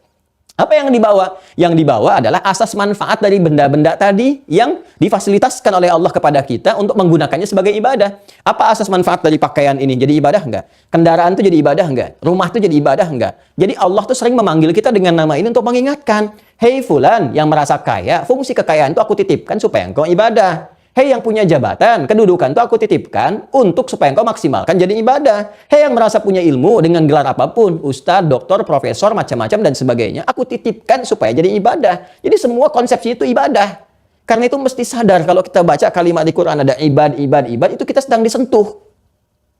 S1: Apa yang dibawa? Yang dibawa adalah asas manfaat dari benda-benda tadi yang difasilitaskan oleh Allah kepada kita untuk menggunakannya sebagai ibadah. Apa asas manfaat dari pakaian ini? Jadi ibadah enggak? Kendaraan itu jadi ibadah enggak? Rumah itu jadi ibadah enggak? Jadi Allah tuh sering memanggil kita dengan nama ini untuk mengingatkan. Hei fulan yang merasa kaya, fungsi kekayaan itu aku titipkan supaya engkau ibadah. Hei yang punya jabatan, kedudukan itu aku titipkan untuk supaya engkau maksimalkan jadi ibadah. Hei yang merasa punya ilmu dengan gelar apapun, ustadz, doktor, profesor, macam-macam dan sebagainya, aku titipkan supaya jadi ibadah. Jadi semua konsepsi itu ibadah. Karena itu mesti sadar kalau kita baca kalimat di Quran ada ibad, ibad, ibad, itu kita sedang disentuh.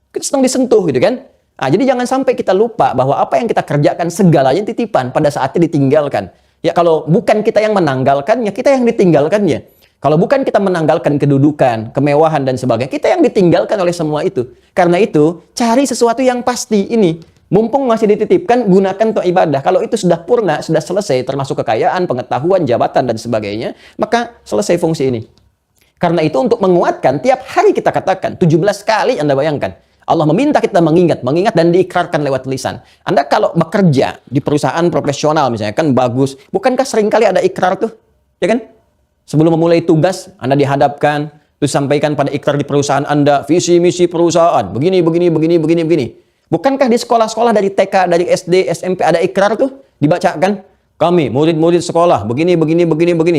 S1: Kita sedang disentuh gitu kan. Nah, jadi jangan sampai kita lupa bahwa apa yang kita kerjakan segalanya titipan pada saatnya ditinggalkan. Ya kalau bukan kita yang menanggalkannya, kita yang ditinggalkannya. Kalau bukan kita menanggalkan kedudukan, kemewahan, dan sebagainya, kita yang ditinggalkan oleh semua itu. Karena itu, cari sesuatu yang pasti ini. Mumpung masih dititipkan, gunakan untuk ibadah. Kalau itu sudah purna, sudah selesai, termasuk kekayaan, pengetahuan, jabatan, dan sebagainya, maka selesai fungsi ini. Karena itu untuk menguatkan, tiap hari kita katakan, 17 kali Anda bayangkan. Allah meminta kita mengingat dan diikrarkan lewat lisan. Anda kalau bekerja di perusahaan profesional misalnya, kan bagus. Bukankah seringkali ada ikrar tuh? Ya kan? Sebelum memulai tugas, Anda dihadapkan, terus sampaikan pada ikrar di perusahaan Anda, visi misi perusahaan, begini. Bukankah di sekolah-sekolah dari TK, dari SD, SMP ada ikrar tuh? Dibacakan, kami murid-murid sekolah, begini,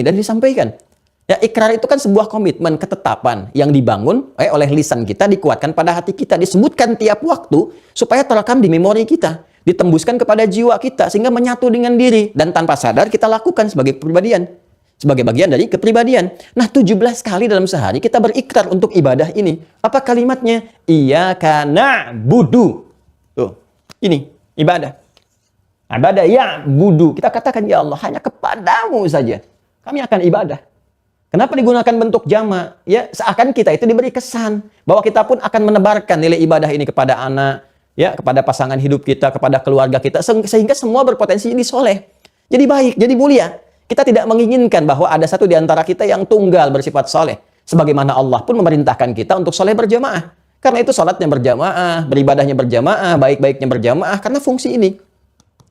S1: dan disampaikan. Ya, ikrar itu kan sebuah komitmen, ketetapan yang dibangun oleh lisan kita, dikuatkan pada hati kita, disebutkan tiap waktu, supaya terekam di memori kita, ditembuskan kepada jiwa kita, sehingga menyatu dengan diri, dan tanpa sadar kita lakukan sebagai kepribadian. Sebagai bagian dari kepribadian. Nah, 17 kali dalam sehari kita berikrar untuk ibadah ini. Apa kalimatnya? Iyyaka na'budu. Tuh, ini ibadah. Ibadah ya'budu. Kita katakan, ya Allah, hanya kepadamu saja kami akan ibadah. Kenapa digunakan bentuk jamak? Ya, seakan kita itu diberi kesan bahwa kita pun akan menebarkan nilai ibadah ini kepada anak, ya, kepada pasangan hidup kita, kepada keluarga kita, sehingga semua berpotensi jadi soleh. Jadi baik, jadi mulia. Kita tidak menginginkan bahwa ada satu di antara kita yang tunggal bersifat soleh. Sebagaimana Allah pun memerintahkan kita untuk soleh berjamaah. Karena itu sholatnya berjamaah, beribadahnya berjamaah, baik-baiknya berjamaah, karena fungsi ini.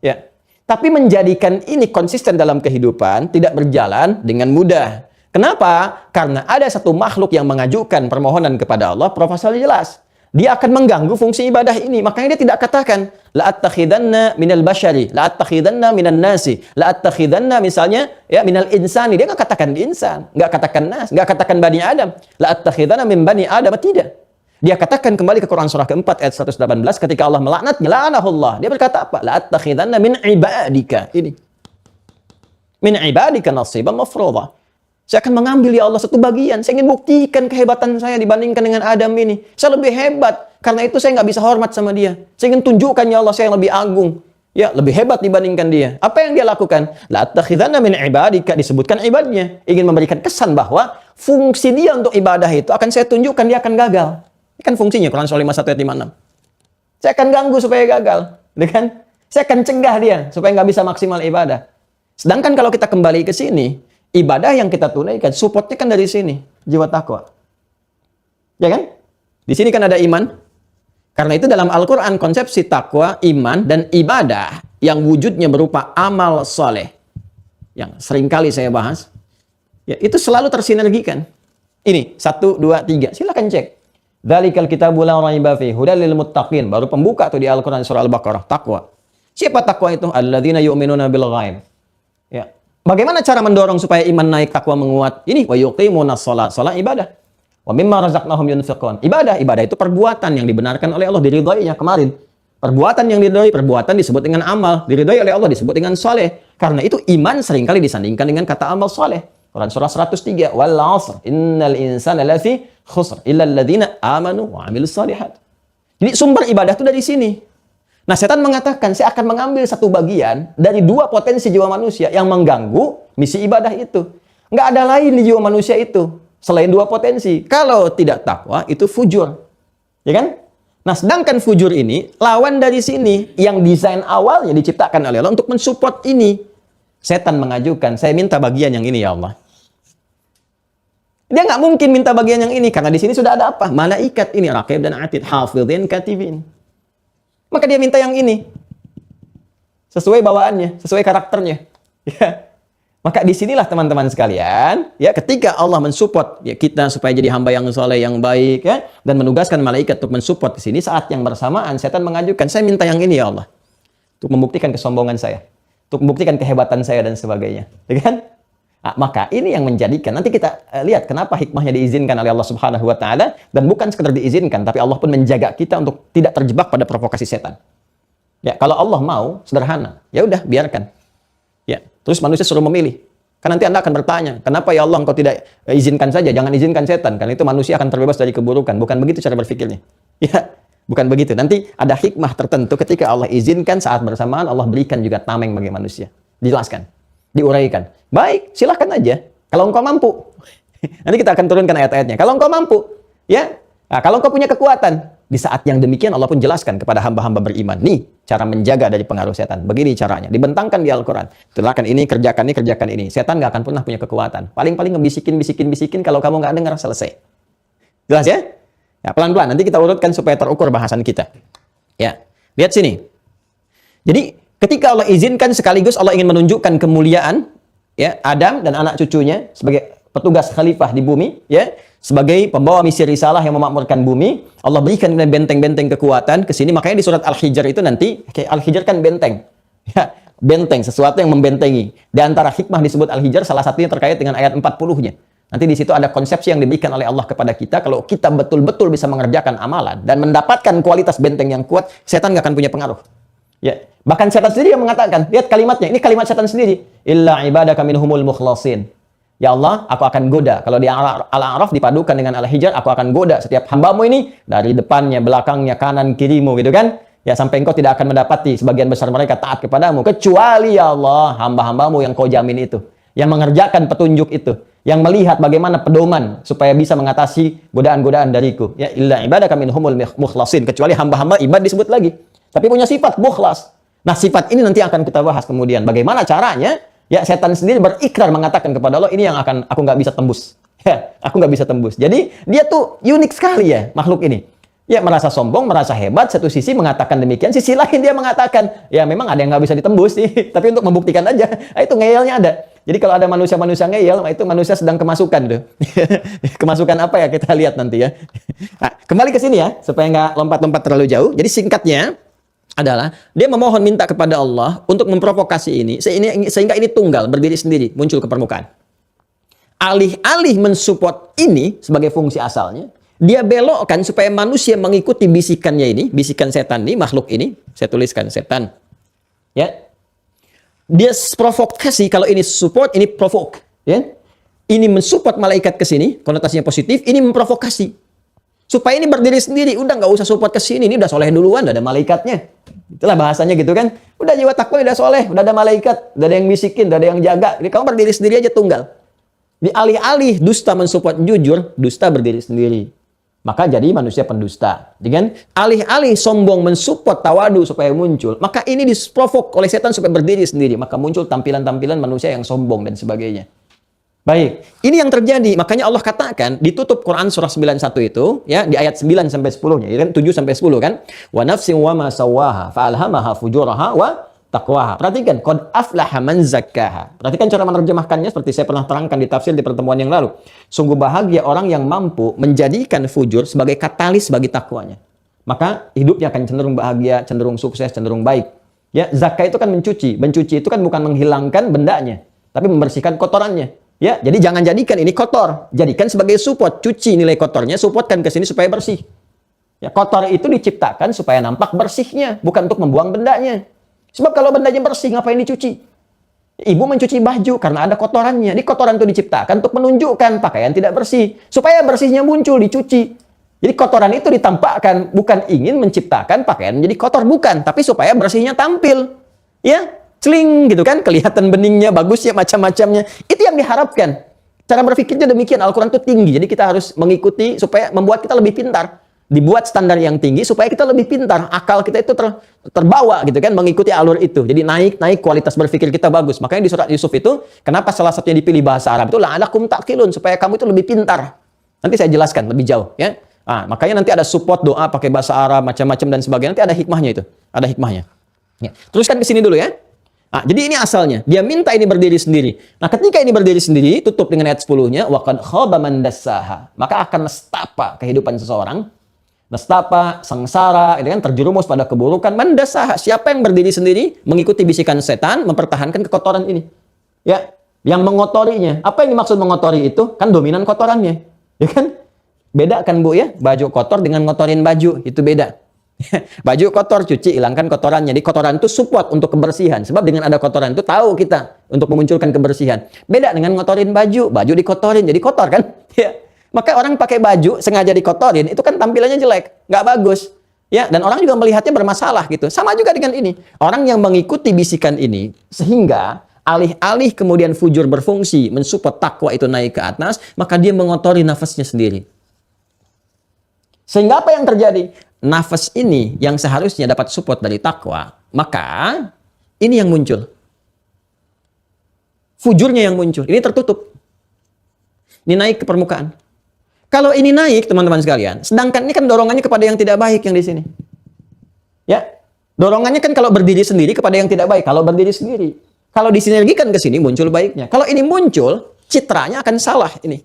S1: Ya. Tapi menjadikan ini konsisten dalam kehidupan tidak berjalan dengan mudah. Kenapa? Karena ada satu makhluk yang mengajukan permohonan kepada Allah, proposalnya jelas. Dia akan mengganggu fungsi ibadah ini. Makanya dia tidak katakan la'attakhidanna minal bashari, la'attakhidanna minan nasi, la'attakhidanna misalnya ya minal insani. Dia nggak katakan insan, nggak katakan nas, nggak katakan bani Adam. La'attakhidanna min bani Adam, tidak.
S2: Dia katakan kembali ke Quran surah keempat ayat 118 ketika Allah melaknatnya, la'anahullah. Dia berkata apa? La'attakhidanna min ibadika. Ini. Min ibadika nasiban mafruḍa. Saya akan mengambil ya Allah satu bagian. Saya ingin buktikan kehebatan saya dibandingkan dengan Adam ini. Saya lebih hebat. Karena itu saya nggak bisa hormat sama dia. Saya ingin tunjukkan ya Allah saya yang lebih agung. Ya, lebih hebat dibandingkan dia. Apa yang dia lakukan? La'attakhidanna min ibadika. Disebutkan ibadnya. Ingin memberikan kesan bahwa fungsi dia untuk ibadah itu akan saya tunjukkan dia akan gagal. Ini kan fungsinya Quran surah 51 ayat 56. Saya akan ganggu supaya gagal. Kan? Saya akan cegah dia supaya nggak bisa maksimal ibadah. Sedangkan kalau kita kembali ke sini, ibadah yang kita tunaikan, supportnya kan dari sini. Jiwa takwa. Ya kan? Di sini kan ada iman. Karena itu dalam Al-Quran konsepsi takwa, iman, dan ibadah yang wujudnya berupa amal soleh. Yang seringkali saya bahas. Ya, itu selalu tersinergikan. Ini, 1, 2, 3. Silakan cek. Dzalikal kitabu la raiba fihi hudal lil muttaqin. Baru pembuka tuh di Al-Quran surah Al-Baqarah. Takwa. Siapa takwa itu? Alladzina yu'minuna bil ghaib. Ya. Bagaimana cara mendorong supaya iman naik, takwa menguat? Ini, wa yuqimunas shalah. Shalah ibadah. Wa mimma razaqnahum yunfiqun. Ibadah itu perbuatan yang dibenarkan oleh Allah, diridhoinya kemarin. Perbuatan yang diridhoi, perbuatan disebut dengan amal. Diridhoi oleh Allah disebut dengan saleh. Karena itu iman seringkali disandingkan dengan kata amal saleh. Quran surah 103, wal 'asr innal insana lafi khusr illa alladziina amanu wa 'amilus shalihat. Jadi sumber ibadah itu dari sini. Nah, setan mengatakan, saya akan mengambil satu bagian dari dua potensi jiwa manusia yang mengganggu misi ibadah itu. Nggak ada lain di jiwa manusia itu selain dua potensi. Kalau tidak takwa, itu fujur. Ya kan? Nah, sedangkan fujur ini, lawan dari sini, yang desain awalnya diciptakan oleh Allah untuk mensupport ini. Setan mengajukan, saya minta bagian yang ini ya Allah. Dia nggak mungkin minta bagian yang ini, karena di sini sudah ada apa? Malaikat ini, raqib dan atid, hafidhin, katibin. Maka dia minta yang ini. Sesuai bawaannya, sesuai karakternya. Ya. Maka disinilah teman-teman sekalian, ya, ketika Allah mensupport ya, kita supaya jadi hamba yang soleh, yang baik, ya, dan menugaskan malaikat untuk mensupport di sini, saat yang bersamaan setan mengajukan, saya minta yang ini ya Allah, untuk membuktikan kesombongan saya, untuk membuktikan kehebatan saya dan sebagainya, ya kan? Nah, maka ini yang menjadikan, nanti kita lihat kenapa hikmahnya diizinkan oleh Allah Subhanahu Wa Taala, dan bukan sekedar diizinkan, tapi Allah pun menjaga kita untuk tidak terjebak pada provokasi setan. Ya, kalau Allah mau sederhana, ya udah biarkan. Ya, terus manusia suruh memilih. Kan nanti Anda akan bertanya, kenapa ya Allah engkau tidak izinkan saja, jangan izinkan setan, karena itu manusia akan terbebas dari keburukan. Bukan begitu cara berpikirnya. Ya, bukan begitu. Nanti ada hikmah tertentu ketika Allah izinkan, saat bersamaan Allah berikan juga tameng bagi manusia. Dijelaskan, diuraikan. Baik, silahkan aja. Kalau engkau mampu. Nanti kita akan turunkan ayat-ayatnya. Kalau engkau mampu, ya. Nah, kalau engkau punya kekuatan, di saat yang demikian Allah pun jelaskan kepada hamba-hamba beriman. Nih, cara menjaga dari pengaruh setan. Begini caranya. Dibentangkan di Al-Quran. Kerjakan ini, kerjakan ini. Setan nggak akan pernah punya kekuatan. Paling-paling ngebisikin, kalau kamu nggak dengar, selesai. Jelas ya? Ya, pelan-pelan. Nanti kita urutkan supaya terukur bahasan kita. Ya, lihat sini. Jadi, ketika Allah izinkan sekaligus Allah ingin menunjukkan kemuliaan, ya, Adam dan anak cucunya sebagai petugas khalifah di bumi, ya, sebagai pembawa misi risalah yang memakmurkan bumi, Allah berikan benteng-benteng kekuatan ke sini. Makanya di surat Al-Hijr itu nanti, Al-Hijr kan benteng. Ya, benteng, sesuatu yang membentengi. Di antara hikmah disebut Al-Hijr, salah satunya terkait dengan ayat 40-nya. Nanti di situ ada konsepsi yang diberikan oleh Allah kepada kita, kalau kita betul-betul bisa mengerjakan amalan dan mendapatkan kualitas benteng yang kuat, setan nggak akan punya pengaruh. Ya, bahkan setan sendiri yang mengatakan, lihat kalimatnya, ini kalimat setan sendiri. Illa ibadaka minhumul mukhlasin. Ya Allah, aku akan goda. Kalau di Al-A'raf dipadukan dengan Al-Hijr, aku akan goda setiap hambamu ini dari depannya, belakangnya, kanan, kirimu, gitu kan? Ya, sampai engkau tidak akan mendapati sebagian besar mereka taat kepadamu, kecuali ya Allah, hamba-hambamu yang kau jamin itu, yang mengerjakan petunjuk itu, yang melihat bagaimana pedoman supaya bisa mengatasi godaan-godaan dariku. Ya, illa ibadaka minhumul mukhlasin, kecuali hamba-hamba ibad disebut lagi. Tapi punya sifat mukhlas. Nah, sifat ini nanti akan kita bahas kemudian. Bagaimana caranya? Ya, setan sendiri berikrar mengatakan kepada Allah, ini yang akan aku nggak bisa tembus. Ya, aku nggak bisa tembus. Jadi, dia tuh unik sekali ya, makhluk ini. Ya, merasa sombong, merasa hebat, satu sisi mengatakan demikian, sisi lain dia mengatakan, ya memang ada yang nggak bisa ditembus sih, tapi untuk membuktikan aja. Nah, itu ngeyelnya ada. Jadi kalau ada manusia-manusia ngeyel, itu manusia sedang kemasukan tuh. Kemasukan apa ya, kita lihat nanti ya. Nah, kembali ke sini ya, supaya nggak lompat-lompat terlalu jauh. Jadi singkatnya adalah dia memohon minta kepada Allah untuk memprovokasi ini sehingga ini tunggal, berdiri sendiri, muncul ke permukaan. Alih-alih mensupport ini sebagai fungsi asalnya, Dia belokkan supaya manusia mengikuti bisikannya ini, bisikan setan ini, makhluk ini. Saya tuliskan setan. Ya. Dia provokasi, kalau ini support, ini provoke. Ya. Ini mensupport malaikat ke sini, konotasinya positif, ini memprovokasi. Supaya ini berdiri sendiri, udah nggak usah support ke sini, ini udah soleh duluan, udah ada malaikatnya. Itulah bahasanya gitu kan. Udah jiwa takwa, udah soleh, udah ada malaikat, udah ada yang bisikin, udah ada yang jaga. Jadi kamu berdiri sendiri aja tunggal. Di alih-alih dusta mensupport jujur, dusta berdiri sendiri. Maka jadi manusia pendusta. Jadi kan alih-alih sombong mensupport tawadu supaya muncul, maka ini disprovok oleh setan supaya berdiri sendiri. Maka muncul tampilan-tampilan manusia yang sombong dan sebagainya. Baik, ini yang terjadi. Makanya Allah katakan ditutup Quran surah 91 itu ya di ayat 9 sampai 10-nya, ya kan 7 sampai 10 kan. Wa nafsin wa ma sawwaha fa alhamaha fujuraha wa taqwaha. Perhatikan, qad aflaha man zakkaha. Perhatikan cara menerjemahkannya seperti saya pernah terangkan di tafsir di pertemuan yang lalu. Sungguh bahagia orang yang mampu menjadikan fujur sebagai katalis bagi takwanya. Maka hidupnya akan cenderung bahagia, cenderung sukses, cenderung baik. Ya, zakah itu kan mencuci. Mencuci itu kan bukan menghilangkan bendanya, tapi membersihkan kotorannya. Ya, jadi jangan jadikan ini kotor. Jadikan sebagai support, cuci nilai kotornya, supportkan ke sini supaya bersih. Ya, kotor itu diciptakan supaya nampak bersihnya, bukan untuk membuang bendanya. Sebab kalau bendanya bersih, ngapain dicuci? Ibu mencuci baju karena ada kotorannya. Di kotoran itu diciptakan untuk menunjukkan pakaian tidak bersih. Supaya bersihnya muncul, dicuci. Jadi kotoran itu ditampakkan, bukan ingin menciptakan pakaian menjadi kotor, bukan. Tapi supaya bersihnya tampil. Ya, celing gitu kan, kelihatan beningnya, bagusnya, macam-macamnya. Itu yang diharapkan. Cara berpikirnya demikian, Al-Quran itu tinggi. Jadi kita harus mengikuti supaya membuat kita lebih pintar. Dibuat standar yang tinggi supaya kita lebih pintar. Akal kita itu terbawa gitu kan, mengikuti alur itu. Jadi naik kualitas berpikir kita bagus. Makanya di surat Yusuf itu, kenapa salah satunya dipilih bahasa Arab itu la'alakum ta'qilun, supaya kamu itu lebih pintar. Nanti saya jelaskan lebih jauh ya. Makanya nanti ada support doa pakai bahasa Arab macam-macam dan sebagainya. Nanti ada hikmahnya itu. Ada hikmahnya. Ya. Teruskan ke sini dulu ya. Jadi ini asalnya. Dia minta ini berdiri sendiri. Nah, ketika ini berdiri sendiri, tutup dengan ayat 10-nya, wa qad khaba man dassaha. Maka akan nestapa kehidupan seseorang. Nestapa, sengsara, itu kan terjerumus pada keburukan. Man dassaha. Siapa yang berdiri sendiri, mengikuti bisikan setan, mempertahankan kekotoran ini. Ya, yang mengotorinya. Apa yang dimaksud mengotori itu? Kan dominan kotorannya. Ya kan? Beda kan, Bu ya? Baju kotor dengan ngotorin baju, itu beda. Baju kotor, cuci, hilangkan kotorannya. Jadi kotoran itu support untuk kebersihan. Sebab dengan ada kotoran itu tahu kita untuk memunculkan kebersihan. Beda dengan ngotorin baju, baju dikotorin jadi kotor kan? Ya. Maka orang pakai baju sengaja dikotorin itu kan tampilannya jelek, nggak bagus. Ya, dan orang juga melihatnya bermasalah gitu. Sama juga dengan ini. Orang yang mengikuti bisikan ini sehingga alih-alih kemudian fujur berfungsi mensupport takwa itu naik ke atas, maka dia mengotori nafasnya sendiri. Sehingga apa yang terjadi? Nafas ini yang seharusnya dapat support dari takwa, maka ini yang muncul. Fujurnya yang muncul. Ini tertutup. Ini naik ke permukaan. Kalau ini naik, teman-teman sekalian, sedangkan ini kan dorongannya kepada yang tidak baik yang di sini. Ya, dorongannya kan kalau berdiri sendiri kepada yang tidak baik. Kalau berdiri sendiri, kalau disinergikan ke sini muncul baiknya. Kalau ini muncul, citranya akan salah ini.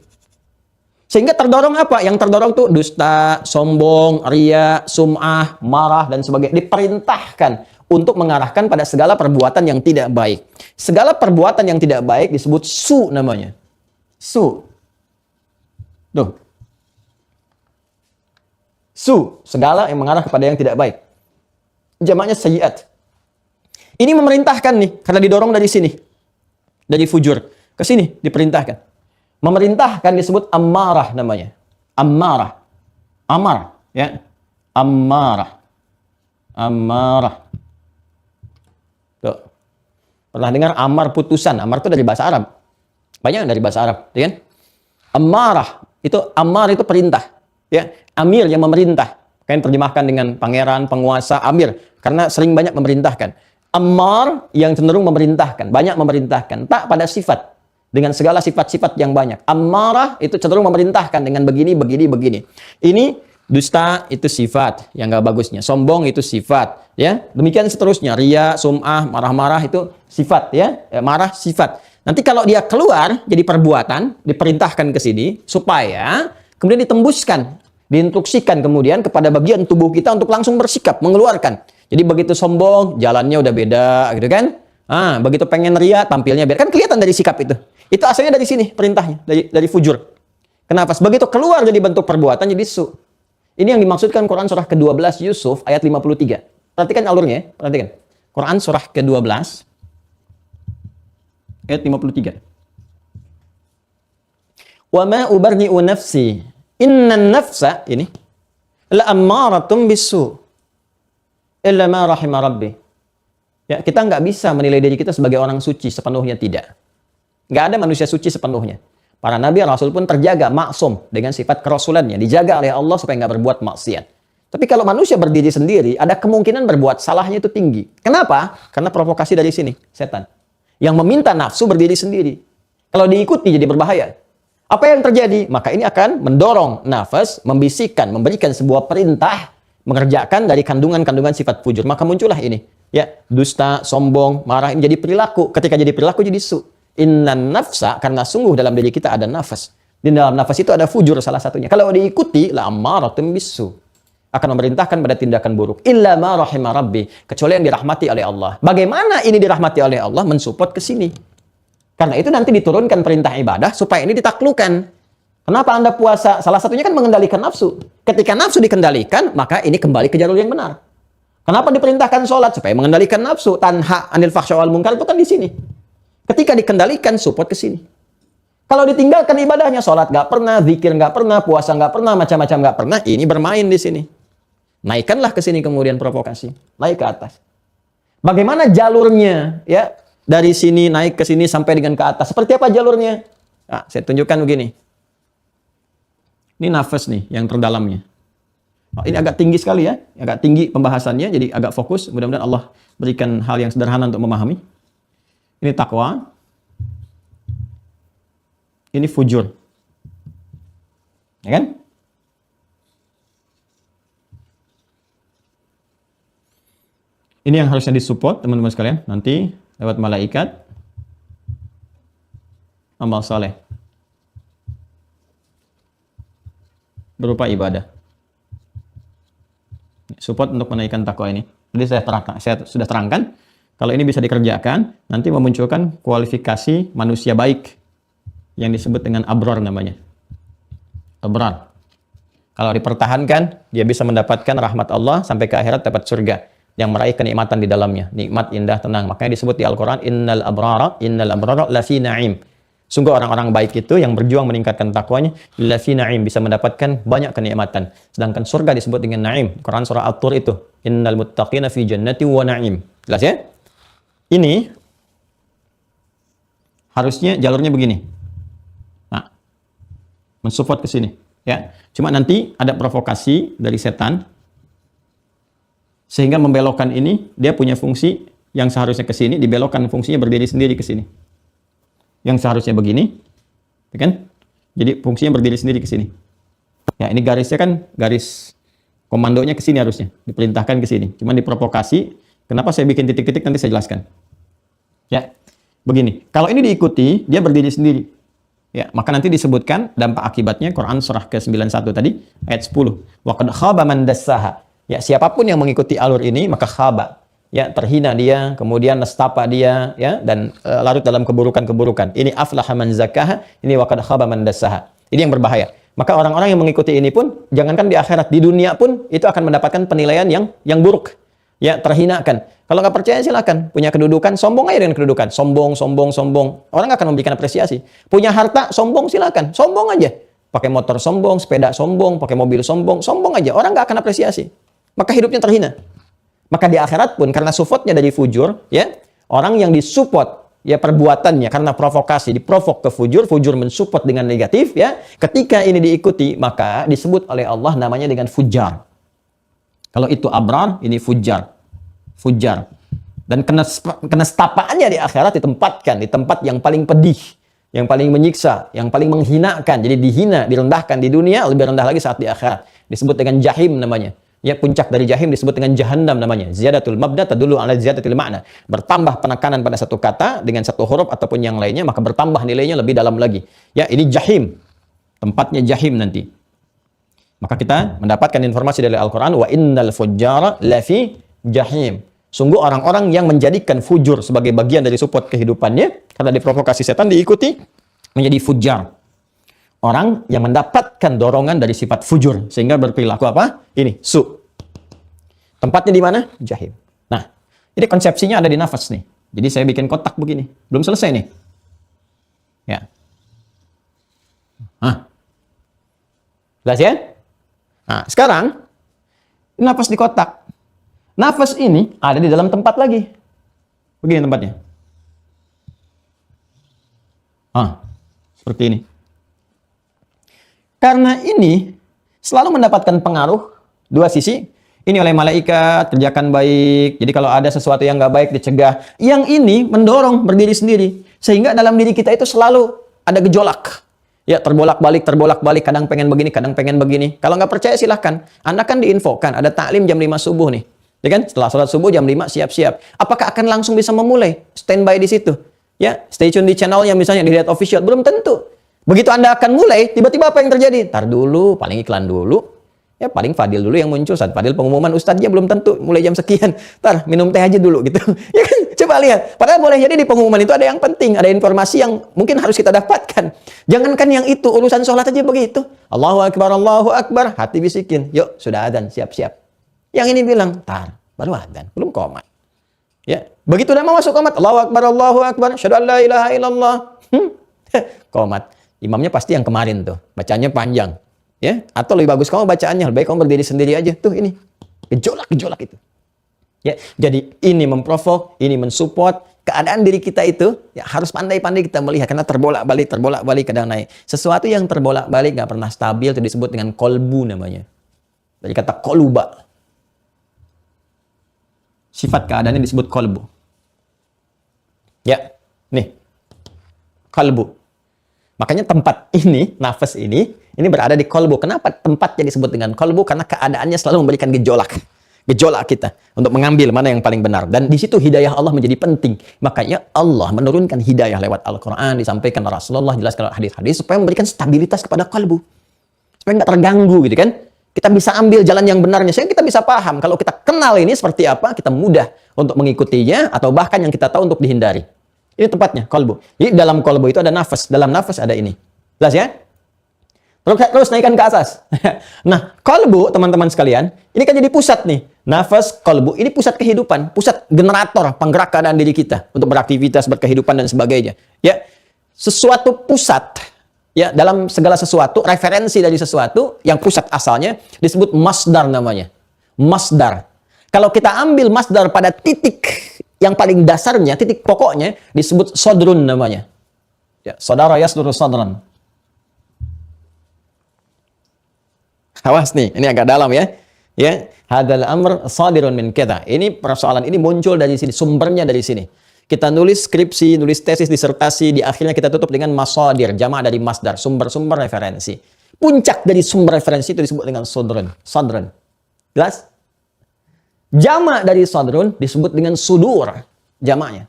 S2: Sehingga terdorong apa? Yang terdorong tuh dusta, sombong, ria, sum'ah, marah, dan sebagainya. Diperintahkan untuk mengarahkan pada segala perbuatan yang tidak baik. Segala perbuatan yang tidak baik disebut su namanya. Su. Tuh. Su. Segala yang mengarah kepada yang tidak baik. Jamaknya sayyiat. Ini memerintahkan nih, karena didorong dari sini. Dari fujur. Ke sini diperintahkan. Memerintahkan disebut ammarah namanya. Ammarah. Amar. Ya. Ammarah. Ammarah. Tuh. Pernah dengar amar putusan? Amar itu dari bahasa Arab. Banyak dari bahasa Arab. Ya kan? Ammarah. Itu ammar itu perintah. Ya. Amir yang memerintah. Kalian terjemahkan dengan pangeran, penguasa, amir. Karena sering banyak memerintahkan. Ammar yang cenderung memerintahkan. Banyak memerintahkan. Tak pada sifat. Dengan segala sifat-sifat yang banyak. Ammarah itu cenderung memerintahkan dengan begini, begini, begini. Ini dusta itu sifat yang gak bagusnya. Sombong itu sifat. Ya, demikian seterusnya. Ria, sum'ah, marah-marah itu sifat. Ya, marah sifat. Nanti kalau dia keluar jadi perbuatan, diperintahkan ke sini supaya kemudian ditembuskan, diinstruksikan kemudian kepada bagian tubuh kita untuk langsung bersikap, mengeluarkan. Jadi begitu sombong, jalannya udah beda, gitu kan? Begitu pengen ria, tampilnya beda. Kan kelihatan dari sikap itu. Itu asalnya dari sini perintahnya, dari fujur. ke nafas. Begitu keluar jadi bentuk perbuatan jadi su. Ini yang dimaksudkan Quran surah ke-12 Yusuf ayat 53. Perhatikan alurnya ya, perhatikan. Quran surah ke-12 ayat 53. Wa ma ubarni'u nafsi innan nafsa ini la ammaratum bisu illa ma rahima rabbi. Ya, kita nggak bisa menilai diri kita sebagai orang suci sepenuhnya, tidak. Nggak ada manusia suci sepenuhnya. Para nabi rasul pun terjaga maksum dengan sifat kerasulannya, dijaga oleh Allah supaya nggak berbuat maksiat. Tapi kalau manusia berdiri sendiri, ada kemungkinan berbuat salahnya itu tinggi. Kenapa? Karena provokasi dari sini, setan. Yang meminta nafsu berdiri sendiri. Kalau diikuti jadi berbahaya. Apa yang terjadi? Maka ini akan mendorong nafas, membisikkan, memberikan sebuah perintah, mengerjakan dari kandungan-kandungan sifat fujur. Maka muncullah ini. Ya, dusta, sombong, marah, ini jadi perilaku. Ketika jadi perilaku jadi su. Innan nafsa, karena sungguh dalam diri kita ada nafas. Di dalam nafas itu ada fujur salah satunya. Kalau diikuti, la ammaratum bisu. Akan memerintahkan pada tindakan buruk. Illa ma rahima rabbi. Kecuali yang dirahmati oleh Allah. Bagaimana ini dirahmati oleh Allah? Mensupport ke sini. Karena itu nanti diturunkan perintah ibadah supaya ini ditaklukkan. Kenapa Anda puasa? Salah satunya kan mengendalikan nafsu. Ketika nafsu dikendalikan, maka ini kembali ke jalur yang benar. Kenapa diperintahkan sholat? Supaya mengendalikan nafsu. Tanha anil fahsya wal munkar itu kan di sini. Ketika dikendalikan, support ke sini. Kalau ditinggalkan ibadahnya, sholat nggak pernah, zikir nggak pernah, puasa nggak pernah, macam-macam nggak pernah, ini bermain di sini. Naikkanlah ke sini kemudian provokasi. Naik ke atas. Bagaimana jalurnya? Ya, dari sini naik ke sini sampai dengan ke atas. Seperti apa jalurnya? Nah, saya tunjukkan begini. Ini nafas nih, yang terdalamnya. Oh, ini agak tinggi sekali ya. Agak tinggi pembahasannya, jadi agak fokus. Mudah-mudahan Allah berikan hal yang sederhana untuk memahami. Ini takwa. Ini fujur. Ya kan? Ini yang harusnya disupport teman-teman sekalian. Nanti lewat malaikat. Amal saleh. Berupa ibadah. Support untuk menaikkan takwa ini. Jadi saya sudah terangkan. Kalau ini bisa dikerjakan, nanti memunculkan kualifikasi manusia baik yang disebut dengan abrar namanya. Abrar. Kalau dipertahankan, dia bisa mendapatkan rahmat Allah sampai ke akhirat dapat surga yang meraih kenikmatan di dalamnya. Nikmat, indah, tenang. Makanya disebut di Al-Quran, innal abrara lafi na'im. Sungguh orang-orang baik itu yang berjuang meningkatkan takwanya, lafi na'im, bisa mendapatkan banyak kenikmatan. Sedangkan surga disebut dengan na'im. Quran surah At-Tur itu, innal muttaqina fi jannati wa na'im. Jelas ya? Ini harusnya jalurnya begini. Nah, mensupport ke sini, ya. Cuma nanti ada provokasi dari setan sehingga membelokkan ini, dia punya fungsi yang seharusnya ke sini dibelokkan, fungsinya berdiri sendiri ke sini. Yang seharusnya begini, ya kan? Jadi fungsinya berdiri sendiri ke sini. Ya, ini garisnya kan garis komandonya ke sini harusnya, diperintahkan ke sini. Cuma diprovokasi. Kenapa saya bikin titik-titik nanti saya jelaskan. Ya, begini. Kalau ini diikuti, dia berdiri sendiri. Ya, maka nanti disebutkan dampak akibatnya Quran surah ke-91 tadi ayat 10. Wa qad khaba man dassaha. Ya, siapapun yang mengikuti alur ini maka khaba. Ya, terhina dia, kemudian nestapa dia, ya, dan larut dalam keburukan-keburukan. Ini aflaha man zakkaha, ini wa qad khaba man dassaha. Ini yang berbahaya. Maka orang-orang yang mengikuti ini pun jangankan di akhirat, di dunia pun itu akan mendapatkan penilaian yang buruk. Ya, terhinakan. Kalau nggak percaya silakan. Punya kedudukan, sombong aja dengan kedudukan. Sombong. Orang nggak akan memberikan apresiasi. Punya harta, sombong silakan. Sombong aja. Pakai motor sombong, sepeda sombong, pakai mobil sombong aja. Orang nggak akan apresiasi. Maka hidupnya terhina. Maka di akhirat pun karena supportnya dari fujur, ya, orang yang disupport ya perbuatannya karena provokasi, diprovok ke fujur mensupport dengan negatif, ya. Ketika ini diikuti, maka disebut oleh Allah namanya dengan fujar. Kalau itu abrar, ini fujar. Dan kenestapaannya di akhirat ditempatkan di tempat yang paling pedih, yang paling menyiksa, yang paling menghinakan. Jadi dihina, direndahkan di dunia, lebih rendah lagi saat di akhirat. Disebut dengan jahim namanya. Ya, puncak dari jahim disebut dengan jahannam namanya. Ziyadatul mabda tadullu ala ziyadatil ma'na. Bertambah penekanan pada satu kata dengan satu huruf ataupun yang lainnya, maka bertambah nilainya lebih dalam lagi. Ya, ini jahim. Tempatnya jahim nanti. Maka kita mendapatkan informasi dari Al-Quran, wa innal fujjara lafi jahim. Sungguh orang-orang yang menjadikan fujur sebagai bagian dari support kehidupannya, karena diprovokasi setan diikuti, menjadi fujjar. orang yang mendapatkan dorongan dari sifat fujur sehingga berperilaku apa? Ini su. Tempatnya di mana? Jahim. Nah, ini konsepsinya ada di nafas nih. Jadi saya bikin kotak begini. Belum selesai nih. Ya. Jelas ya? Nah, sekarang nafas di kotak. Nafas ini ada di dalam tempat lagi. Begini tempatnya. Seperti ini. Karena ini selalu mendapatkan pengaruh dua sisi. Ini oleh malaikat, kerjakan baik. Jadi kalau ada sesuatu yang nggak baik, dicegah. Yang ini mendorong berdiri sendiri. Sehingga dalam diri kita itu selalu ada gejolak. Ya, terbolak-balik, kadang pengen begini, kadang pengen begini. Kalau nggak percaya silahkan. Anda kan diinfokan, ada taklim jam 5 subuh nih. Ya kan? Setelah sholat subuh jam 5 siap-siap. Apakah akan langsung bisa memulai? Standby di situ. Ya, stay tune di channelnya misalnya, di Hidayat Official. Belum tentu. Begitu Anda akan mulai, tiba-tiba apa yang terjadi? Tar dulu, paling iklan dulu. Ya, paling Fadil dulu yang muncul. Saat Fadil pengumuman, Ustadznya belum tentu mulai jam sekian. Tar, minum teh aja dulu gitu. Ya kan? Coba lihat. Padahal boleh jadi di pengumuman itu ada yang penting. Ada informasi yang mungkin harus kita dapatkan. Jangankan yang itu, urusan sholat aja begitu. Allahu Akbar, Allahu Akbar. Hati bisikin. Yuk, sudah adzan, siap-siap. Yang ini bilang, tar, baru adzan, belum qomat. Ya, begitu udah mau masuk qomat, Allahu Akbar, syahadu an la ilaha illallah. Qomat. Imamnya pasti yang kemarin tuh, bacaannya panjang. Ya, atau lebih bagus kamu bacaannya, lebih baik kamu berdiri sendiri aja. Tuh ini, gejolak itu. Ya, jadi ini memprovok, ini mensupport keadaan diri kita itu. Ya, harus pandai-pandai kita melihat karena terbolak-balik kadang naik. Sesuatu yang terbolak-balik nggak pernah stabil itu disebut dengan kolbu namanya. Dari kata koluba. Sifat keadaannya disebut kolbu. Ya, nih. Kolbu. Makanya tempat ini, nafas ini berada di kolbu. Kenapa tempatnya disebut dengan kolbu? Karena keadaannya selalu memberikan gejolak kita untuk mengambil mana yang paling benar. Dan di situ hidayah Allah menjadi penting. Makanya Allah menurunkan hidayah lewat Al-Quran, disampaikan Rasulullah, jelaskan hadis-hadis supaya memberikan stabilitas kepada kolbu. Supaya nggak terganggu gitu kan. Kita bisa ambil jalan yang benarnya. Sehingga kita bisa paham. Kalau kita kenal ini seperti apa, kita mudah untuk mengikutinya atau bahkan yang kita tahu untuk dihindari. Ini tempatnya, kolbu. Jadi dalam kolbu itu ada nafas. Dalam nafas ada ini. Jelas ya? Terus naikkan ke atas. Nah, kolbu, teman-teman sekalian, ini kan jadi pusat nih. Nafas, kolbu, ini pusat kehidupan. Pusat generator, penggerak keadaan diri kita. Untuk beraktivitas, berkehidupan, dan sebagainya. Ya, sesuatu pusat, ya, dalam segala sesuatu, referensi dari sesuatu, yang pusat asalnya, disebut masdar namanya. Masdar. Kalau kita ambil masdar pada titik yang paling dasarnya, titik pokoknya, disebut sodrun namanya. Ya, saudara yasduru sodran. Awas nih, ini agak dalam ya. Ya, hadzal amr sadirun min kita. Ini persoalan ini muncul dari sini, sumbernya dari sini. Kita nulis skripsi, nulis tesis, disertasi, di akhirnya kita tutup dengan masadir, jamaah dari masdar, sumber-sumber referensi. Puncak dari sumber referensi itu disebut dengan sodrun. Sodrun. Jelas? Jama' dari sodrun disebut dengan sudur. Jamaahnya.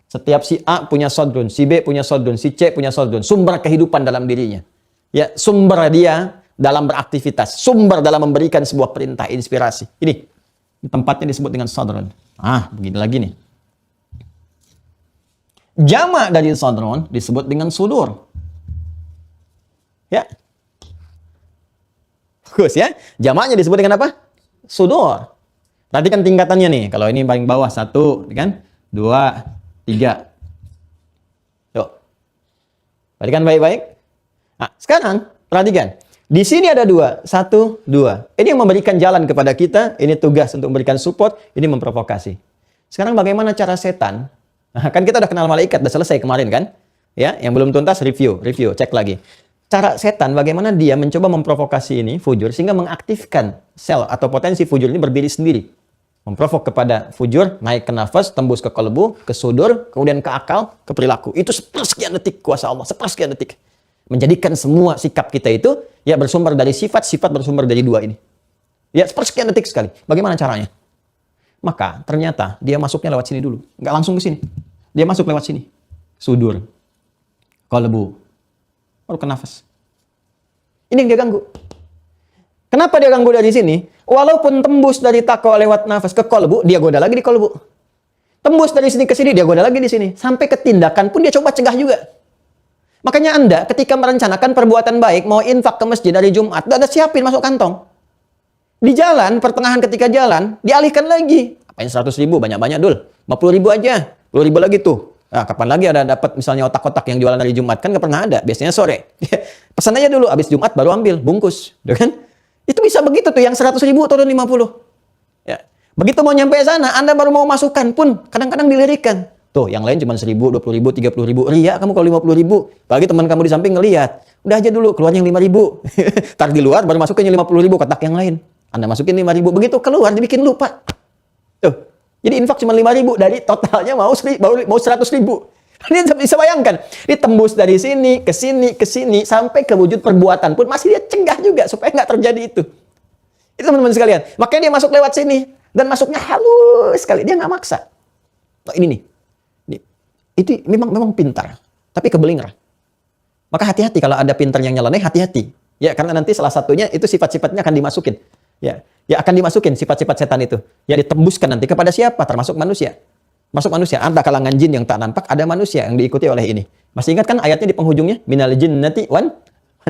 S2: Setiap si A punya sodrun, si B punya sodrun, si C punya sodrun. Sumber kehidupan dalam dirinya. Ya, sumber dia dalam beraktivitas. Sumber dalam memberikan sebuah perintah, inspirasi. Ini tempatnya disebut dengan sodrun. Begini lagi nih. Jama' dari sodrun disebut dengan sudur. Ya. Bagus ya. Jama'nya disebut dengan apa? Sudur. Perhatikan tingkatannya nih. Kalau ini paling bawah 1, kan? 2, 3. Yuk. Perhatikan baik-baik. Nah, sekarang perhatikan. Di sini ada 2. 1, 2. Ini yang memberikan jalan kepada kita. Ini tugas untuk memberikan support. Ini memprovokasi. Sekarang bagaimana cara setan? Nah, kan kita udah kenal malaikat. Udah selesai kemarin kan? Ya, yang belum tuntas review. Cek lagi. Cara setan, bagaimana dia mencoba memprovokasi ini, fujur, sehingga mengaktifkan sel atau potensi fujur ini berdiri sendiri. Memprovok kepada fujur, naik ke nafas, tembus ke kolbu, ke sudur, kemudian ke akal, ke perilaku. Itu sepersekian detik kuasa Allah, sepersekian detik. Menjadikan semua sikap kita itu ya bersumber dari sifat bersumber dari 2 ini. Ya, sepersekian detik sekali. Bagaimana caranya? Maka ternyata dia masuknya lewat sini dulu. Nggak langsung ke sini. Dia masuk lewat sini. Sudur, kolbu, baru ke nafas. Ini yang dia ganggu. Kenapa dia ganggu dari sini? Walaupun tembus dari takwa lewat nafas ke kolbu, dia goda lagi di kolbu. Tembus dari sini ke sini, dia goda lagi di sini. Sampai ke tindakan pun dia coba cegah juga. Makanya Anda ketika merencanakan perbuatan baik, mau infak ke masjid dari Jumat, udah siapin masuk kantong. Di jalan, pertengahan ketika jalan, dialihkan lagi. Apain 100 ribu, banyak-banyak dul. 50 ribu aja, 10 ribu lagi tuh. Nah, kapan lagi ada dapat misalnya otak-otak yang jualan dari Jumat? Kan nggak pernah ada, biasanya sore. Pesan aja dulu, habis Jumat baru ambil, bungkus. Kan? Itu bisa begitu tuh, yang 100 ribu turun 50. Ya. Begitu mau nyampe sana, Anda baru mau masukkan pun, kadang-kadang dilirikan. Tuh, yang lain cuma 1.000, 20.000, 30.000. Ria kamu kalau 50.000. Apalagi teman kamu di samping ngelihat. Udah aja dulu, keluar yang 5.000. Tar di luar, baru masukin yang 50.000 kotak yang lain. Anda masukin 5.000. Begitu keluar, dibikin lupa. Tuh. Jadi infak cuma 5.000. Dari totalnya mau 100.000. Dia bisa bayangkan. Dia tembus dari sini, ke sini, sampai ke wujud perbuatan pun masih dia cegah juga supaya nggak terjadi itu. Itu teman-teman sekalian. Makanya dia masuk lewat sini. Dan masuknya halus sekali. Dia nggak maksa. Nah, ini nih. Itu memang pintar, tapi keblinger. Maka hati-hati kalau ada pintar yang nyeleneh, hati-hati. Ya, karena nanti salah satunya itu sifat-sifatnya akan dimasukin. Ya akan dimasukin sifat-sifat setan itu. Ya ditembuskan nanti kepada siapa? Termasuk manusia. Masuk manusia. Ada kalangan jin yang tak nampak, ada manusia yang diikuti oleh ini. Masih ingat kan ayatnya di penghujungnya? Minal jinnati wan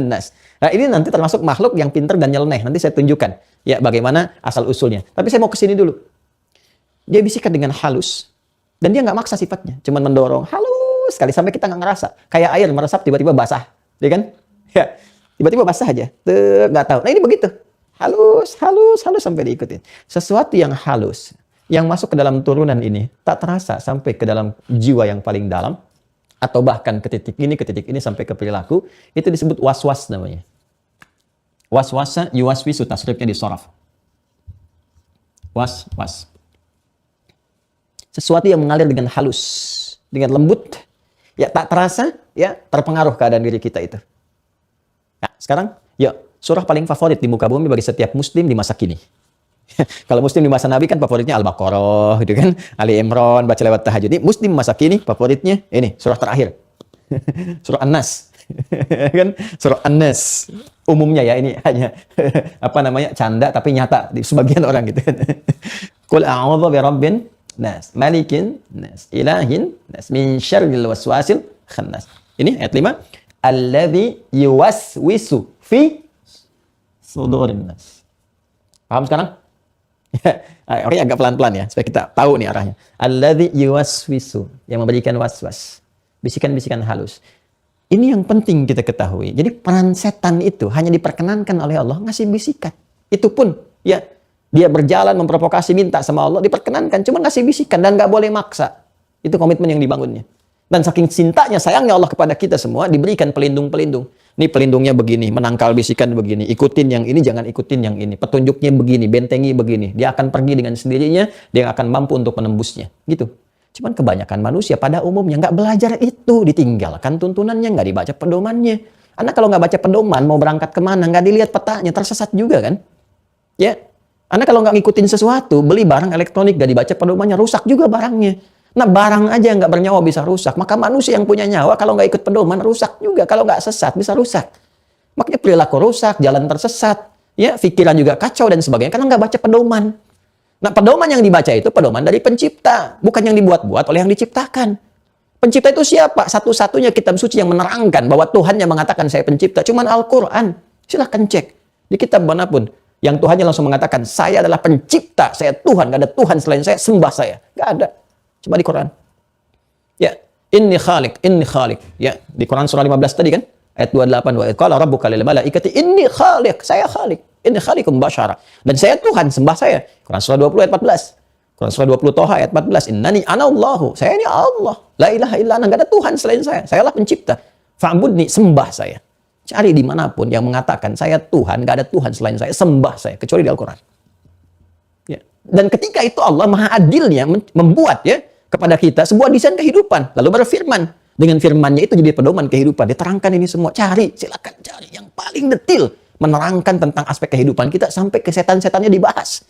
S2: nas. Nah, ini nanti termasuk makhluk yang pintar dan nyeleneh. Nanti saya tunjukkan ya bagaimana asal usulnya. Tapi saya mau ke sini dulu. Dia bisikan dengan halus. Dan dia nggak maksa sifatnya, cuman mendorong halus sekali sampai kita nggak ngerasa. Kayak air meresap tiba-tiba basah, ya kan? Ya, tiba-tiba basah aja, nggak tahu. Nah ini begitu, halus sampai diikutin. Sesuatu yang halus, yang masuk ke dalam turunan ini tak terasa sampai ke dalam jiwa yang paling dalam, atau bahkan ke titik ini sampai ke perilaku, itu disebut waswas namanya. Waswasa yuwaswisu, tasrifnya di soraf. Was. Sesuatu yang mengalir dengan halus, dengan lembut, ya tak terasa, ya terpengaruh keadaan diri kita itu. Nah, sekarang, yuk, surah paling favorit di muka bumi bagi setiap muslim di masa kini. Kalau muslim di masa Nabi kan favoritnya Al-Baqarah, gitu kan, Ali Imran, baca lewat tahajud. Ini muslim masa kini favoritnya ini surah terakhir, surah An-Nas, kan, surah An-Nas. Umumnya ya ini hanya canda tapi nyata di sebagian orang gitu. Qul a'udzu birabbin nas, malikin nas, ilahin nas, min syarril waswasil khannas. Ini ayat 5. Alladzi yuwaswisu fi sudurin nas. Paham sekarang? Oke, agak pelan-pelan ya, supaya kita tahu nih arahnya. Alladzi yuwaswisu, yang memberikan waswas. Bisikan-bisikan halus. Ini yang penting kita ketahui. Jadi peran setan itu hanya diperkenankan oleh Allah ngasih bisikan. Itu pun ya dia berjalan memprovokasi minta sama Allah diperkenankan, cuma ngasih bisikan dan nggak boleh maksa. Itu komitmen yang dibangunnya. Dan saking cintanya, sayangnya Allah kepada kita semua diberikan pelindung-pelindung. Ini pelindungnya begini, menangkal bisikan begini, ikutin yang ini, jangan ikutin yang ini. Petunjuknya begini, bentengi begini. Dia akan pergi dengan sendirinya, dia akan mampu untuk menembusnya. Gitu. Cuman kebanyakan manusia pada umumnya nggak belajar itu, ditinggalkan tuntunannya, nggak dibaca pedomannya. Anak kalau nggak baca pedoman, mau berangkat kemana, nggak dilihat petanya, tersesat juga kan? Ya. Anda kalau nggak ngikutin sesuatu, beli barang elektronik nggak dibaca pedomannya, rusak juga barangnya. Nah, barang aja nggak bernyawa bisa rusak. Maka manusia yang punya nyawa kalau nggak ikut pedoman rusak juga. Kalau nggak sesat bisa rusak. Makanya perilaku rusak, jalan tersesat, ya pikiran juga kacau dan sebagainya karena nggak baca pedoman. Nah, pedoman yang dibaca itu pedoman dari pencipta, bukan yang dibuat-buat oleh yang diciptakan. Pencipta itu siapa? Satu-satunya kitab suci yang menerangkan bahwa Tuhan yang mengatakan saya pencipta. Cuman Al-Quran. Silahkan cek di kitab manapun. Yang Tuhannya langsung mengatakan, saya adalah pencipta, saya Tuhan, gak ada Tuhan selain saya, sembah saya. Gak ada. Cuma di Quran. Ya, inni khalik. Ya, di Quran surah 15 tadi kan, ayat 28, wa qala rabbuka lil malaikati inni khalik, saya khalik. Inni khalikum basyara. Dan saya Tuhan, sembah saya. Quran surah 20 ayat 14. Quran surah 20 Toha ayat 14, innani ana Allahu, saya ini Allah. La ilaha illa ana, gak ada Tuhan selain saya. Sayalah pencipta. Fa'budni, sembah saya. Cari dimanapun yang mengatakan saya Tuhan, gak ada Tuhan selain saya, sembah saya, kecuali di Al-Quran. Ya. Dan ketika itu Allah maha adilnya membuat ya kepada kita sebuah desain kehidupan, lalu berfirman. Dengan firmannya itu jadi pedoman kehidupan, diterangkan ini semua. Cari, silakan cari yang paling detil, menerangkan tentang aspek kehidupan kita sampai ke setan-setannya dibahas.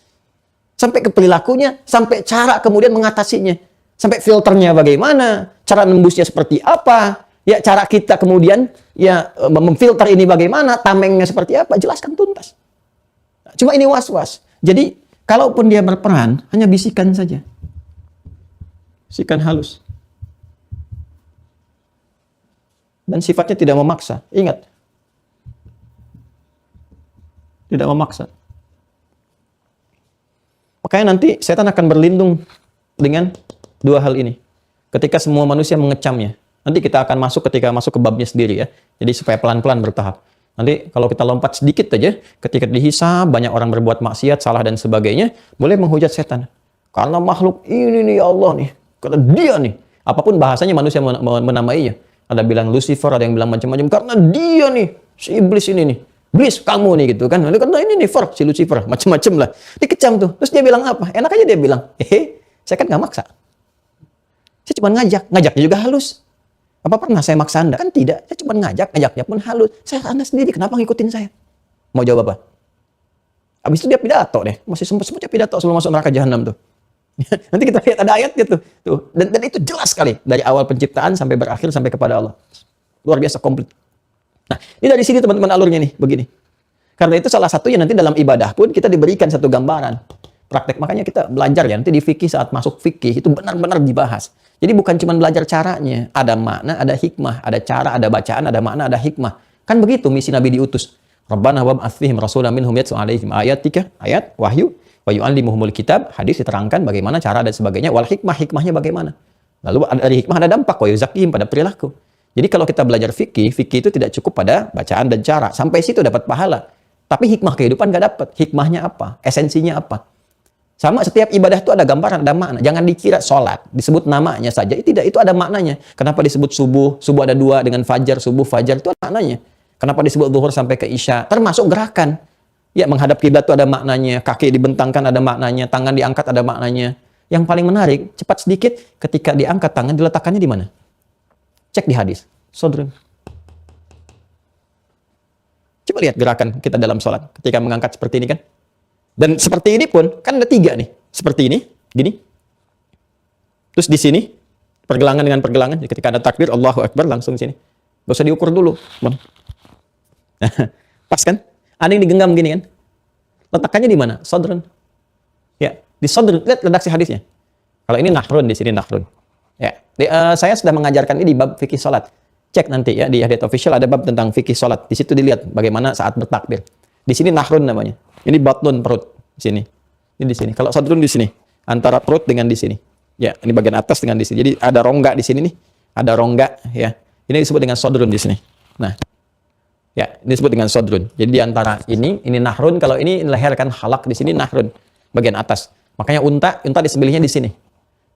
S2: Sampai ke perilakunya, sampai cara kemudian mengatasinya. Sampai filternya bagaimana, cara nembusnya seperti apa, ya cara kita kemudian ya memfilter ini bagaimana, tamengnya seperti apa, jelaskan tuntas. Cuma ini was-was. Jadi kalaupun dia berperan, hanya bisikan saja. Bisikan halus. dan sifatnya tidak memaksa. Ingat. Tidak memaksa. Makanya nanti setan akan berlindung dengan dua hal ini. Ketika semua manusia mengecamnya. Nanti kita akan masuk ketika masuk ke babnya sendiri ya. Jadi supaya pelan-pelan bertahap. Nanti kalau kita lompat sedikit aja, ketika dihisab, banyak orang berbuat maksiat, salah dan sebagainya, boleh menghujat setan. Karena makhluk ini nih ya Allah nih. Karena dia nih. Apapun bahasanya manusia menamainya. Ada bilang Lucifer, ada yang bilang macam-macam. Karena dia nih, si iblis ini nih. Iblis kamu nih gitu kan. Karena ini nih si Lucifer, macam-macam lah. Dikecam tuh. Terus dia bilang apa? Enak aja dia bilang, saya kan nggak maksa. Saya cuma ngajaknya juga halus. Apa pernah saya maksa Anda? Kan tidak. Saya cuma ngajaknya pun halus. Anda sendiri, kenapa ngikutin saya? Mau jawab apa? Habis itu dia pidato deh. Masih sempat pidato sebelum masuk neraka jahanam tuh. Nanti kita lihat ada ayatnya tuh. Dan itu jelas sekali. Dari awal penciptaan sampai berakhir sampai kepada Allah. Luar biasa komplit. Nah, ini dari sini teman-teman alurnya nih, begini. Karena itu salah satunya nanti dalam ibadah pun kita diberikan satu gambaran. Praktek, makanya kita belajar ya, nanti di fikih saat masuk fikih itu benar-benar dibahas. Jadi bukan cuma belajar caranya, ada makna, ada hikmah, ada cara, ada bacaan, ada makna, ada hikmah. Kan begitu misi Nabi diutus. Rabbana wab'ats fihim rasulan minhum yatlu 'alaihim ayatika, ayat wahyu, wa yu'allimuhumul kitab, hadis diterangkan bagaimana cara dan sebagainya, wal hikmah, hikmahnya bagaimana. Lalu dari hikmah ada dampak, wa yuzakkihim, pada perilaku. Jadi kalau kita belajar fikih itu tidak cukup pada bacaan dan cara. Sampai situ dapat pahala. Tapi hikmah kehidupan nggak dapat. Hikmahnya apa? Esensinya apa? Sama setiap ibadah itu ada gambaran, ada makna. Jangan dikira sholat, disebut namanya saja. Tidak, itu ada maknanya. Kenapa disebut subuh? Subuh ada dua dengan fajar, subuh, fajar itu ada maknanya. Kenapa disebut zuhur sampai ke isya? Termasuk gerakan. Ya, menghadap kiblat itu ada maknanya. Kaki dibentangkan ada maknanya. Tangan diangkat ada maknanya. Yang paling menarik, cepat sedikit, ketika diangkat tangan, diletakkannya di mana? Cek di hadis. Sodrun. Coba lihat gerakan kita dalam sholat. Ketika mengangkat seperti ini kan. Dan seperti ini pun, kan ada tiga nih. Seperti ini, gini. Terus di sini, pergelangan dengan pergelangan. Ketika ada takbir, Allahu Akbar, langsung sini. Gak usah diukur dulu. Pas kan? Ada yang digenggam gini kan? Letakkannya di mana? Sodrun. Ya, di sodrun. Lihat redaksi hadisnya. Kalau ini nahrun, di sini nahrun. Ya, saya sudah mengajarkan ini di bab fikih sholat. Cek nanti ya, di hadits official ada bab tentang fikih sholat. Di situ dilihat bagaimana saat bertakbir. Di sini nahrun namanya. Ini batnun, perut. Di sini. Ini di sini. Kalau sadrun di sini. Antara perut dengan di sini. Ya, ini bagian atas dengan di sini. Jadi ada rongga di sini nih. Ada rongga ya. Ini disebut dengan sadrun di sini. Nah. Ya, ini disebut dengan sadrun. Jadi di antara ini nahrun. Kalau ini leher kan halak, di sini nahrun. Bagian atas. Makanya unta disembelihnya di sini.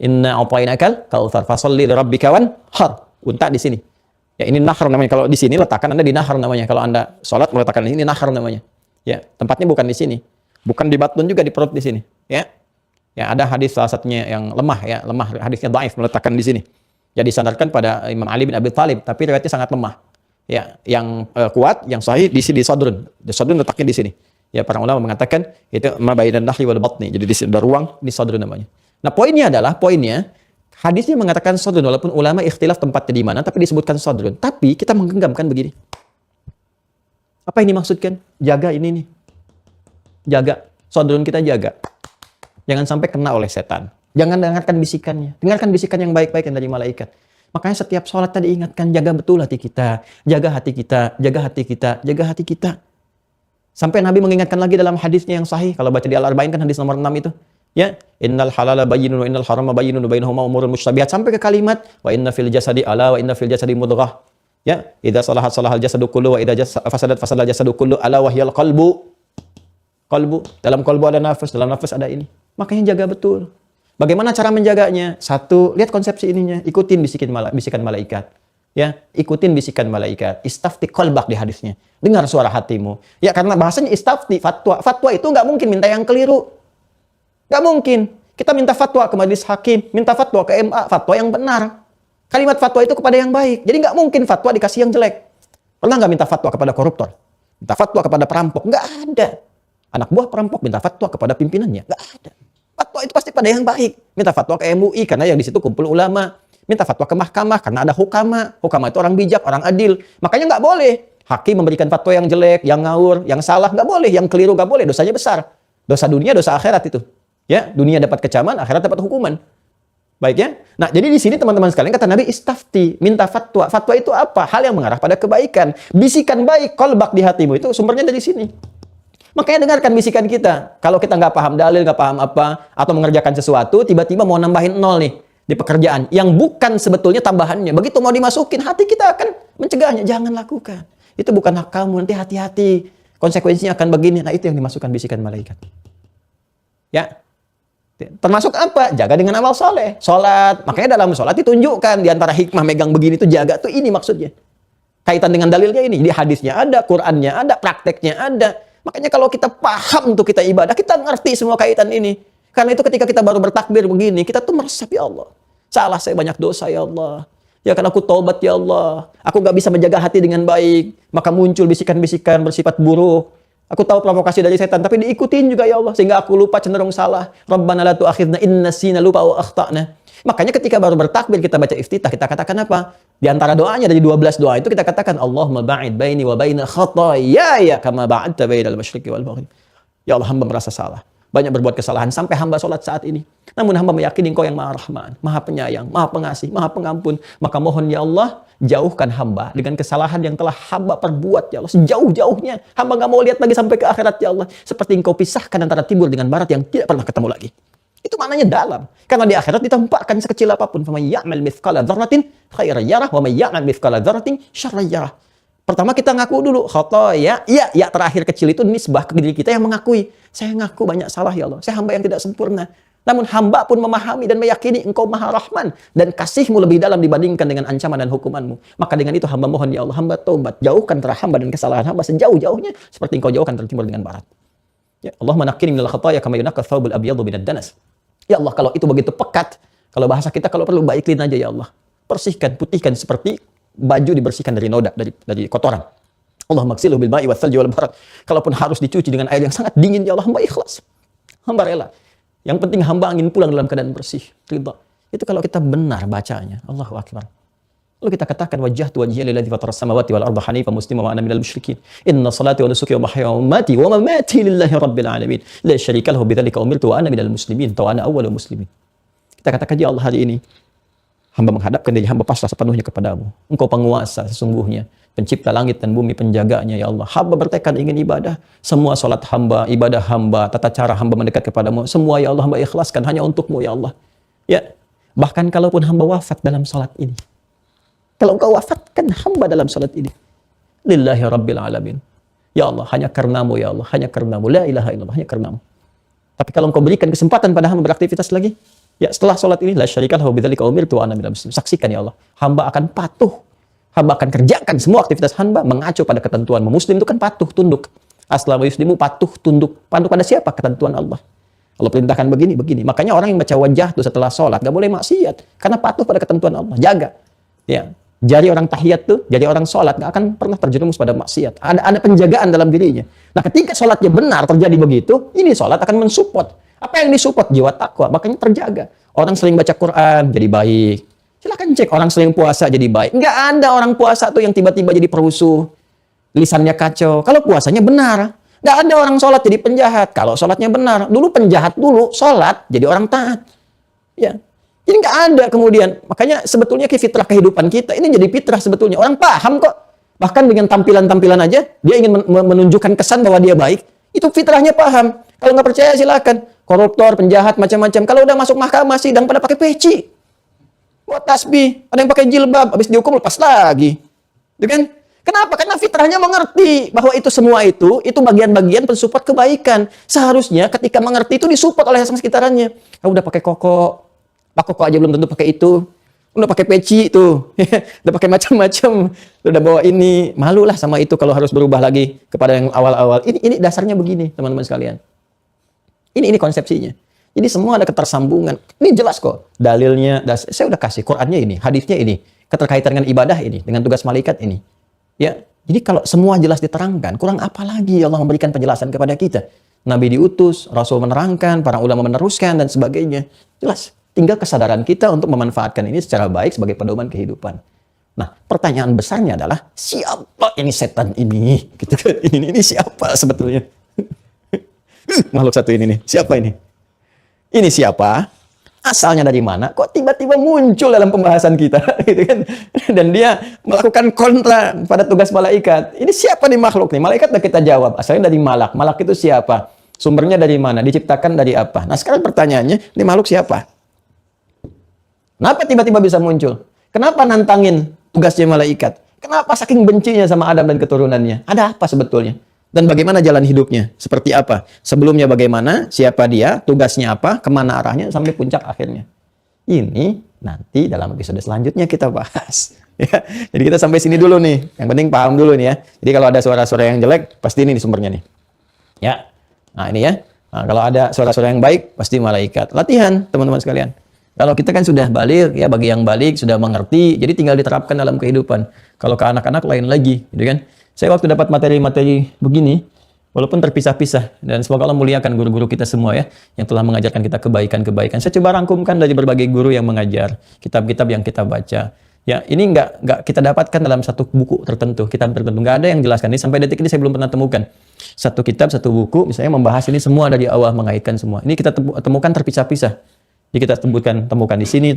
S2: Inna a'tainakal kautsar fasholli lirabbika wanhar. Unta di sini. Ya, ini nahr namanya. Kalau di sini letakkan Anda di nahr namanya. Kalau Anda sholat meletakkan ini nahr namanya. Ya, tempatnya bukan di sini. Bukan di batun juga, di perut di sini, ya. Ya, ada hadis salah satunya yang lemah ya, hadisnya dhaif meletakkan di sini. Ya, disandarkan pada Imam Ali bin Abi Thalib, tapi riwayatnya sangat lemah. Ya, yang kuat, yang sahih di sini sadrun. Di sadrun letaknya di sini. Ya, para ulama mengatakan itu ma bainan nahri wal batni. Jadi di sini ada ruang, di sadrun namanya. Nah, poinnya hadisnya mengatakan sadrun, walaupun ulama ikhtilaf tempatnya di mana, tapi disebutkan sadrun. Tapi kita menggenggamkan begini. Apa ini maksudkan? Jaga ini nih. Jaga. Sadrun kita jaga. Jangan sampai kena oleh setan. Jangan dengarkan bisikannya. Dengarkan bisikan yang baik-baik yang dari malaikat. Makanya setiap sholat tadi ingatkan, jaga betul hati kita. Jaga hati kita. Jaga hati kita. Jaga hati kita. Sampai Nabi mengingatkan lagi dalam hadisnya yang sahih. Kalau baca di Al-Arba'in kan hadis nomor 6 itu. Ya, innal halala bayyinun wa innal harama bayyinun wa bainahuma umurun mustabihat, sampai ke kalimat wa inna fil jasadi ala wa inna fil jasadi mudghah. Ya, idza salahat salahal jasadu kullu wa idza fasadat fasadal jasadu kullu ala wahyal qalbu. Qalbu, dalam qalbu ada nafas, dalam nafas ada ini. Makanya jaga betul. Bagaimana cara menjaganya? Satu, lihat konsepsi ininya, ikutin bisikan malaikat. Ya, ikutin bisikan malaikat. Istafti qalbak di hadisnya. Dengar suara hatimu. Ya, karena bahasanya istafti, fatwa. Fatwa itu nggak mungkin minta yang keliru. Nggak mungkin. Kita minta fatwa ke majelis hakim, minta fatwa ke MA, fatwa yang benar. Kalimat fatwa itu kepada yang baik. Jadi nggak mungkin fatwa dikasih yang jelek. Pernah nggak minta fatwa kepada koruptor? Minta fatwa kepada perampok? Nggak ada. Anak buah perampok minta fatwa kepada pimpinannya? Nggak ada. Fatwa itu pasti pada yang baik. Minta fatwa ke MUI karena yang di situ kumpul ulama. Minta fatwa ke mahkamah karena ada hukama. Hukama itu orang bijak, orang adil. Makanya nggak boleh hakim memberikan fatwa yang jelek, yang ngawur, yang salah. Nggak boleh. Yang keliru nggak boleh. Dosanya besar. Dosa dunia, dosa akhirat itu. Ya, dunia dapat kecaman, akhirat dapat hukuman. Baik ya. Nah, jadi di sini teman-teman sekalian kata Nabi istafti, minta fatwa. Fatwa itu apa? Hal yang mengarah pada kebaikan. Bisikan baik, qalbak di hatimu itu sumbernya dari sini. Makanya dengarkan bisikan kita. Kalau kita nggak paham dalil, nggak paham apa, atau mengerjakan sesuatu, tiba-tiba mau nambahin 0 nih di pekerjaan yang bukan sebetulnya tambahannya. Begitu mau dimasukin, hati kita akan mencegahnya. Jangan lakukan. Itu bukan hak kamu. Nanti hati-hati. Konsekuensinya akan begini. Nah, itu yang dimasukkan bisikan malaikat. Ya. Termasuk apa? Jaga dengan amal soleh. Sholat. Makanya dalam sholat ditunjukkan di antara hikmah megang begini tuh jaga tuh ini maksudnya. Kaitan dengan dalilnya ini. Di hadisnya ada, Qur'annya ada, prakteknya ada. Makanya kalau kita paham tuh kita ibadah, kita ngerti semua kaitan ini. Karena itu ketika kita baru bertakbir begini, kita tuh meresapi ya Allah. Salah saya banyak dosa ya Allah. Ya kan aku taubat ya Allah. Aku gak bisa menjaga hati dengan baik. Maka muncul bisikan-bisikan bersifat buruk. Aku tahu provokasi dari setan, tapi diikutin juga ya Allah. Sehingga aku lupa cenderung salah. Rabbana la tu'akhidna in nasina lupa wa akhtana. Makanya ketika baru bertakbir kita baca iftitah, kita katakan apa? Di antara doanya dari 12 doa itu kita katakan Allahumma ba'id baini wa baina khataaya kama ba'adta bainal masyriqi wal maghrib. Ya Allah, hamba merasa salah. Banyak berbuat kesalahan sampai hamba sholat saat ini. Namun hamba meyakini Engkau yang Maha Rahman, Maha Penyayang, Maha Pengasih, Maha Pengampun. Maka mohon ya Allah, jauhkan hamba dengan kesalahan yang telah hamba perbuat ya Allah. Sejauh-jauhnya. Hamba gak mau lihat lagi sampai ke akhirat ya Allah. Seperti Engkau pisahkan antara timur dengan barat yang tidak pernah ketemu lagi. Itu maknanya dalam. Karena di akhirat ditempatkan sekecil apapun. فَمَنْ يَعْمَلْ مِثْقَالَ ذَرَّةٍ خَيْرًا يَرَهُ وَمَنْ يَعْمَلْ مِثْقَالَ ذَرَّةٍ شَرًّا يَرَهُ. Pertama kita ngaku dulu khotoya, ya terakhir kecil itu nisbah ke diri kita yang mengakui. Saya ngaku banyak salah ya Allah. Saya hamba yang tidak sempurna. Namun hamba pun memahami dan meyakini Engkau Maha Rahman dan kasih-Mu lebih dalam dibandingkan dengan ancaman dan hukuman-Mu. Maka dengan itu hamba mohon ya Allah, hamba taubat, jauhkan antara hamba dan kesalahan hamba sejauh-jauhnya seperti Engkau jauhkan antara timur dengan barat. Ya Allah, manakini minal khataya kama yunaqqa thawbul abyadu minad danas. Ya Allah, kalau itu begitu pekat, kalau bahasa kita kalau perlu baiklin aja ya Allah. Bersihkan, putihkan seperti baju dibersihkan dari noda, dari kotoran. Allah maghsilhu bil ma'i wath-thalji wal barad. Kalaupun harus dicuci dengan air yang sangat dingin ya Allah, hamba ikhlas. Hamba rela. Yang penting hamba ingin pulang dalam keadaan bersih, ridha. Itu kalau kita benar bacanya. Allahu akbar. Lalu kita katakan wajjahtu wajhiya lilladzi fataras samawati wal arda hanifan musliman wa ana minal musyrikin. Inna salati wa nusuki wa mahyaya wa mamati wa mamati lillahi rabbil alamin. La syarika lahu bidzalika umirtu wa ana minal muslimin wa ana awwalul muslimin. Kita katakan ya Allah, hari ini hamba menghadapkan diri hamba pasrah sepenuhnya kepadamu. Engkau penguasa sesungguhnya, pencipta langit dan bumi, penjaganya ya Allah. Hamba bertekad ingin ibadah. Semua salat hamba, ibadah hamba, tata cara hamba mendekat kepadamu, semua ya Allah hamba ikhlaskan hanya untukmu ya Allah. Ya, bahkan kalaupun hamba wafat dalam salat ini. Kalau engkau wafatkan hamba dalam salat ini. Lillahi rabbil alamin. Ya Allah, hanya karenamu ya Allah, hanya karenamu. La ilaha illallah, hanya karenamu. Tapi kalau engkau berikan kesempatan pada hamba beraktivitas lagi, ya setelah salat ini la syarika lahu bidzalika umirtu wa ana minal muslimin. Saksikan ya Allah, hamba akan patuh. Hamba akan kerjakan semua aktivitas hamba mengacu pada ketentuan-Mu. Muslim itu kan patuh, tunduk. Aslamu yuslimu, patuh, tunduk. Patuh pada siapa? Ketentuan Allah. Allah perintahkan begini, begini. Makanya orang yang baca wajah itu setelah sholat gak boleh maksiat. Karena patuh pada ketentuan Allah. Jaga. Ya. Jari orang tahiyat tuh, jari orang sholat gak akan pernah terjerumus pada maksiat. Ada penjagaan dalam dirinya. Nah ketika sholatnya benar terjadi begitu, ini sholat akan mensupport. Apa yang disupport? Jiwa takwa. Makanya terjaga. Orang sering baca Quran jadi baik. Silakan cek orang sering puasa jadi baik. Nggak ada orang puasa tuh yang tiba-tiba jadi perusuh. Lisannya kacau. Kalau puasanya benar. Nggak ada orang sholat jadi penjahat. Kalau sholatnya benar. Dulu penjahat dulu, sholat jadi orang taat. Ya. Jadi nggak ada kemudian. Makanya sebetulnya fitrah kehidupan kita ini jadi fitrah sebetulnya. Orang paham kok. Bahkan dengan tampilan-tampilan aja dia ingin menunjukkan kesan bahwa dia baik. Itu fitrahnya paham. Kalau nggak percaya silakan. Koruptor, penjahat, macam-macam. Kalau udah masuk mahkamah sidang pada pakai peci. Buat tasbih. Ada yang pakai jilbab. Habis dihukum lepas lagi. Gitu kan? Kenapa? Karena fitrahnya mengerti bahwa itu semua itu bagian-bagian pensupport kebaikan. Seharusnya ketika mengerti itu disupport oleh sekitarnya. Kalau udah pakai koko. Pak koko aja belum tentu pakai itu. Udah pakai peci tuh. Udah pakai macam-macam. Udah bawa ini. Malulah sama itu kalau harus berubah lagi kepada yang awal-awal. Ini dasarnya begini, teman-teman sekalian. Ini konsepsinya. Jadi semua ada ketersambungan. Ini jelas kok. Dalilnya, saya udah kasih. Qur'annya ini, hadisnya ini. Keterkaitan dengan ibadah ini. Dengan tugas malaikat ini. Ya, jadi kalau semua jelas diterangkan, kurang apa lagi Allah memberikan penjelasan kepada kita. Nabi diutus, Rasul menerangkan, para ulama meneruskan, dan sebagainya. Jelas. Tinggal kesadaran kita untuk memanfaatkan ini secara baik sebagai pedoman kehidupan. Nah, pertanyaan besarnya adalah, siapa ini setan ini? Gitu kan? Ini siapa sebetulnya? Makhluk satu ini nih. Siapa ini? Ini siapa? Asalnya dari mana? Kok tiba-tiba muncul dalam pembahasan kita, gitu kan? Dan dia melakukan kontra pada tugas malaikat. Ini siapa nih makhluk nih? Malaikat udah kita jawab. Asalnya dari malak. Malak itu siapa? Sumbernya dari mana? Diciptakan dari apa? Nah, sekarang pertanyaannya, ini makhluk siapa? Kenapa tiba-tiba bisa muncul? Kenapa nantangin tugasnya malaikat? Kenapa saking bencinya sama Adam dan keturunannya? Ada apa sebetulnya? Dan bagaimana jalan hidupnya? Seperti apa? Sebelumnya bagaimana? Siapa dia? Tugasnya apa? Kemana arahnya? Sampai puncak akhirnya. Ini nanti dalam episode selanjutnya kita bahas. Ya, jadi kita sampai sini dulu nih. Yang penting paham dulu nih ya. Jadi kalau ada suara-suara yang jelek, pasti ini sumbernya nih. Ya, nah ini ya. Nah, kalau ada suara-suara yang baik, pasti malaikat. Latihan, teman-teman sekalian. Kalau kita kan sudah balik, ya bagi yang balik sudah mengerti, jadi tinggal diterapkan dalam kehidupan. Kalau ke anak-anak lain lagi, gitu kan? Saya waktu dapat materi-materi begini, walaupun terpisah-pisah, dan semoga Allah muliakan guru-guru kita semua ya, yang telah mengajarkan kita kebaikan-kebaikan. Saya coba rangkumkan dari berbagai guru yang mengajar, kitab-kitab yang kita baca. Ya, ini nggak kita dapatkan dalam satu buku tertentu, kitab tertentu. Nggak ada yang jelaskan ini. Sampai detik ini saya belum pernah temukan. Satu kitab, satu buku, misalnya membahas ini semua dari awal, mengaitkan semua. Ini kita temukan terpisah-pisah. Jadi kita temukan di sini,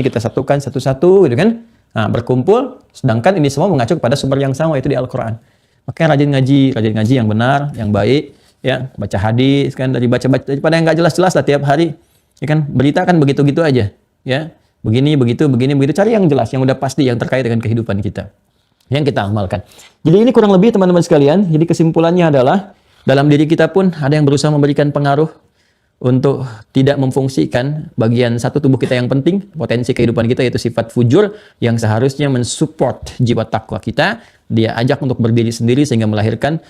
S2: kita satukan satu-satu, gitu kan? Nah, berkumpul, sedangkan ini semua mengacu kepada sumber yang sama, yaitu di Al-Quran. Makanya rajin ngaji yang benar, yang baik, ya, baca hadis, kan, daripada yang nggak jelas-jelas lah tiap hari, ya kan, berita kan begitu-gitu aja, ya, begini, begitu, cari yang jelas, yang udah pasti, yang terkait dengan kehidupan kita, yang kita amalkan. Jadi ini kurang lebih teman-teman sekalian, jadi kesimpulannya adalah, dalam diri kita pun ada yang berusaha memberikan pengaruh, untuk tidak memfungsikan bagian satu tubuh kita yang penting, potensi kehidupan kita, yaitu sifat fujur yang seharusnya mensupport jiwa takwa kita. Dia ajak untuk berdiri sendiri sehingga melahirkan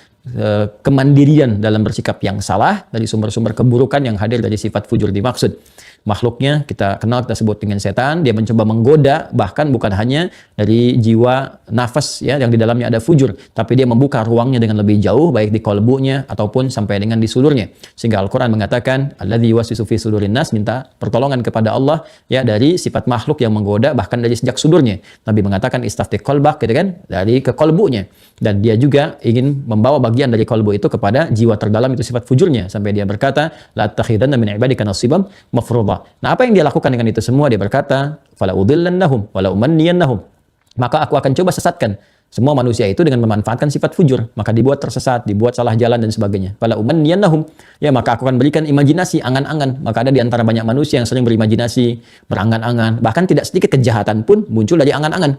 S2: kemandirian dalam bersikap yang salah dari sumber-sumber keburukan yang hadir dari sifat fujur dimaksud. Makhluknya kita kenal, kita sebut dengan setan. Dia mencoba menggoda, bahkan bukan hanya dari jiwa nafas ya yang di dalamnya ada fujur, tapi dia membuka ruangnya dengan lebih jauh, baik di kolbunya ataupun sampai dengan di sudurnya. Sehingga Al-Quran mengatakan, alladzi yuwaswisu fi sudurin nas, minta pertolongan kepada Allah ya dari sifat makhluk yang menggoda bahkan dari sejak sudurnya. Nabi mengatakan istafti kolbak, gitu kan, dari ke kolbunya. Dan dia juga ingin membawa bagian dari kolbu itu kepada jiwa terdalam, itu sifat fujurnya, sampai dia berkata, la takhidanna min ibadika nasibam mafruḍa. Nah, apa yang dia lakukan dengan itu semua? Dia berkata, fala udhillannahum wala umanniyannahum. Maka aku akan coba sesatkan semua manusia itu dengan memanfaatkan sifat fujur. Maka dibuat tersesat, dibuat salah jalan dan sebagainya. Fala umanniyannahum. Ya, maka aku akan berikan imajinasi, angan-angan. Maka ada di antara banyak manusia yang sering berimajinasi, berangan-angan, bahkan tidak sedikit kejahatan pun muncul dari angan-angan.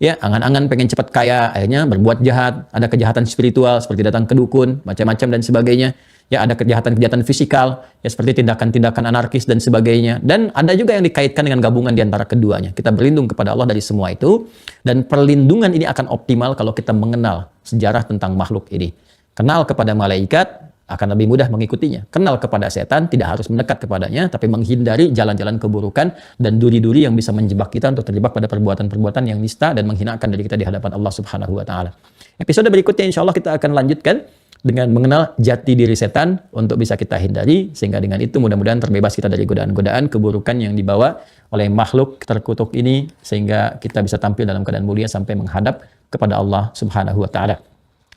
S2: Ya, angan-angan pengen cepat kaya, akhirnya berbuat jahat. Ada kejahatan spiritual seperti datang ke dukun, macam-macam dan sebagainya. Ya, ada kejahatan-kejahatan fisikal, ya seperti tindakan-tindakan anarkis dan sebagainya. Dan ada juga yang dikaitkan dengan gabungan di antara keduanya. Kita berlindung kepada Allah dari semua itu. Dan perlindungan ini akan optimal kalau kita mengenal sejarah tentang makhluk ini. Kenal kepada malaikat, akan lebih mudah mengikutinya. Kenal kepada setan, tidak harus mendekat kepadanya, tapi menghindari jalan-jalan keburukan dan duri-duri yang bisa menjebak kita untuk terjebak pada perbuatan-perbuatan yang nista dan menghinakan diri kita di hadapan Allah Subhanahu wa Ta'ala. Episode berikutnya insya Allah kita akan lanjutkan dengan mengenal jati diri setan untuk bisa kita hindari, sehingga dengan itu mudah-mudahan terbebas kita dari godaan-godaan keburukan yang dibawa oleh makhluk terkutuk ini, sehingga kita bisa tampil dalam keadaan mulia sampai menghadap kepada Allah Subhanahu wa Ta'ala.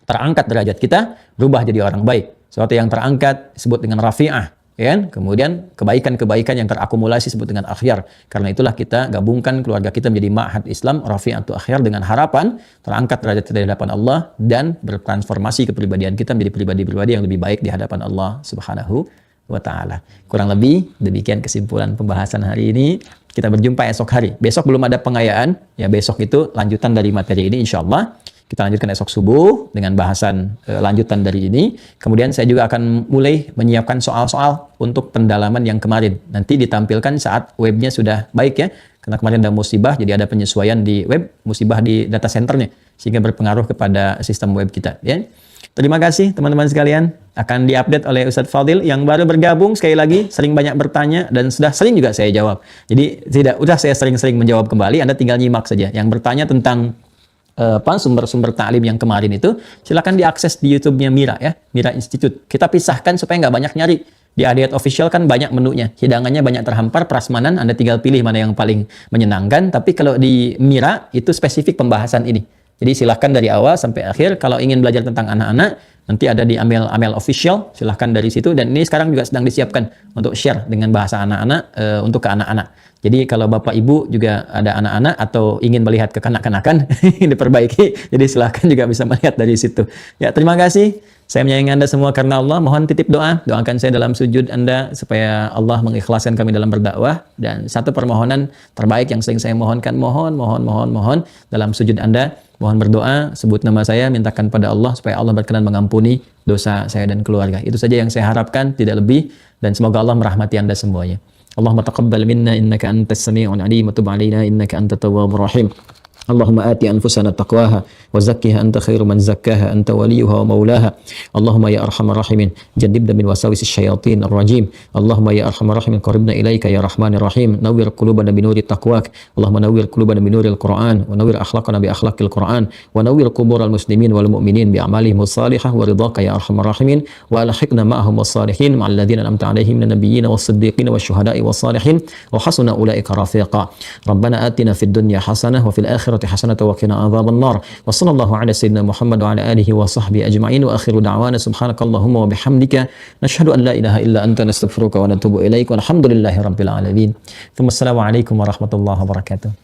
S2: Terangkat derajat kita, berubah jadi orang baik. Sesuatu yang terangkat disebut dengan rafi'ah, ya kan? Kemudian kebaikan-kebaikan yang terakumulasi disebut dengan akhyar. Karena itulah kita gabungkan keluarga kita menjadi ma'had Islam rafi'atu akhyar dengan harapan terangkat derajat kita di hadapan Allah dan bertransformasi kepribadian kita menjadi pribadi-pribadi yang lebih baik di hadapan Allah Subhanahu wa Ta'ala. Kurang lebih demikian kesimpulan pembahasan hari ini. Kita berjumpa esok hari. Besok belum ada pengayaan, ya besok itu lanjutan dari materi ini insyaallah. Kita lanjutkan esok subuh dengan bahasan lanjutan dari ini. Kemudian saya juga akan mulai menyiapkan soal-soal untuk pendalaman yang kemarin. Nanti ditampilkan saat webnya sudah baik ya. Karena kemarin ada musibah, jadi ada penyesuaian di web, musibah di data centernya. Sehingga berpengaruh kepada sistem web kita. Ya. Terima kasih teman-teman sekalian. Akan diupdate oleh Ustadz Fadil yang baru bergabung. Sekali lagi, sering banyak bertanya dan sudah sering juga saya jawab. Jadi udah saya sering-sering menjawab kembali. Anda tinggal nyimak saja. Yang bertanya tentang sumber-sumber ta'lim yang kemarin itu, silakan diakses di YouTube-nya Mira ya, Mira Institute. Kita pisahkan supaya nggak banyak nyari. Di Adiyat Official kan banyak menunya, hidangannya banyak terhampar, prasmanan Anda tinggal pilih mana yang paling menyenangkan. Tapi kalau di Mira itu spesifik pembahasan ini. Jadi silakan dari awal sampai akhir. Kalau ingin belajar tentang anak-anak,
S1: Nanti ada di Amel Official, silahkan dari situ. Dan ini sekarang juga sedang disiapkan untuk share dengan bahasa anak-anak untuk ke anak-anak. Jadi kalau Bapak Ibu juga ada anak-anak atau ingin melihat kekanak-kanakan diperbaiki, jadi silahkan juga bisa melihat dari situ. Ya, terima kasih. Saya menyayangi Anda semua karena Allah. Mohon titip doa. Doakan saya dalam sujud Anda supaya Allah mengikhlaskan kami dalam berdakwah. Dan satu permohonan terbaik yang sering saya mohonkan, mohon dalam sujud Anda. Mohon berdoa, sebut nama saya, mintakan pada Allah supaya Allah berkenan mengampuni dosa saya dan keluarga. Itu saja yang saya harapkan, tidak lebih. Dan semoga Allah merahmati Anda semuanya. Allahumma taqabbal minna innaka antas sami'un alim wa tub alaina innaka antat tawwabur rahim. Allahumma ati anfusana taqwaha wa zakkiha anta khairu man zakkaha anta waliyuha wa maulaha. Allahumma ya arhamar rahimin jannibna min wasawisis syayatin ar-rajim. Allahumma ya arhamar rahimin qaribna ilaika ya rahmanir rahim. Nawwir qulubana bi nuri taqwak. Allahumma nawwir qulubana bi nuril Qur'an wa nawwir akhlaqana bi akhlaqil Qur'an wa nawwir qubural muslimin wal mu'minin bi a'malihim salihah wa ridhaka ya arhamar rahimin wa alhiqna ma'ahum was-salihin ma'al ladzina an'amta 'alaihim minan nabiyyin was-siddiqin wasyuhada'i was-salihin wa hasuna ulaika rafiqa. Rabbana atina fid dunya hasanah wa fil akhirati حسنة وقنا عذاب النار وصلى الله على سيدنا محمد وعلى آله وصحبه أجمعين وآخر دعوانا سبحانك اللهم وبحمدك نشهد أن لا إله إلا أنت نستغفرك ونتوب إليك والحمد لله رب العالمين ثم السلام عليكم ورحمة الله وبركاته.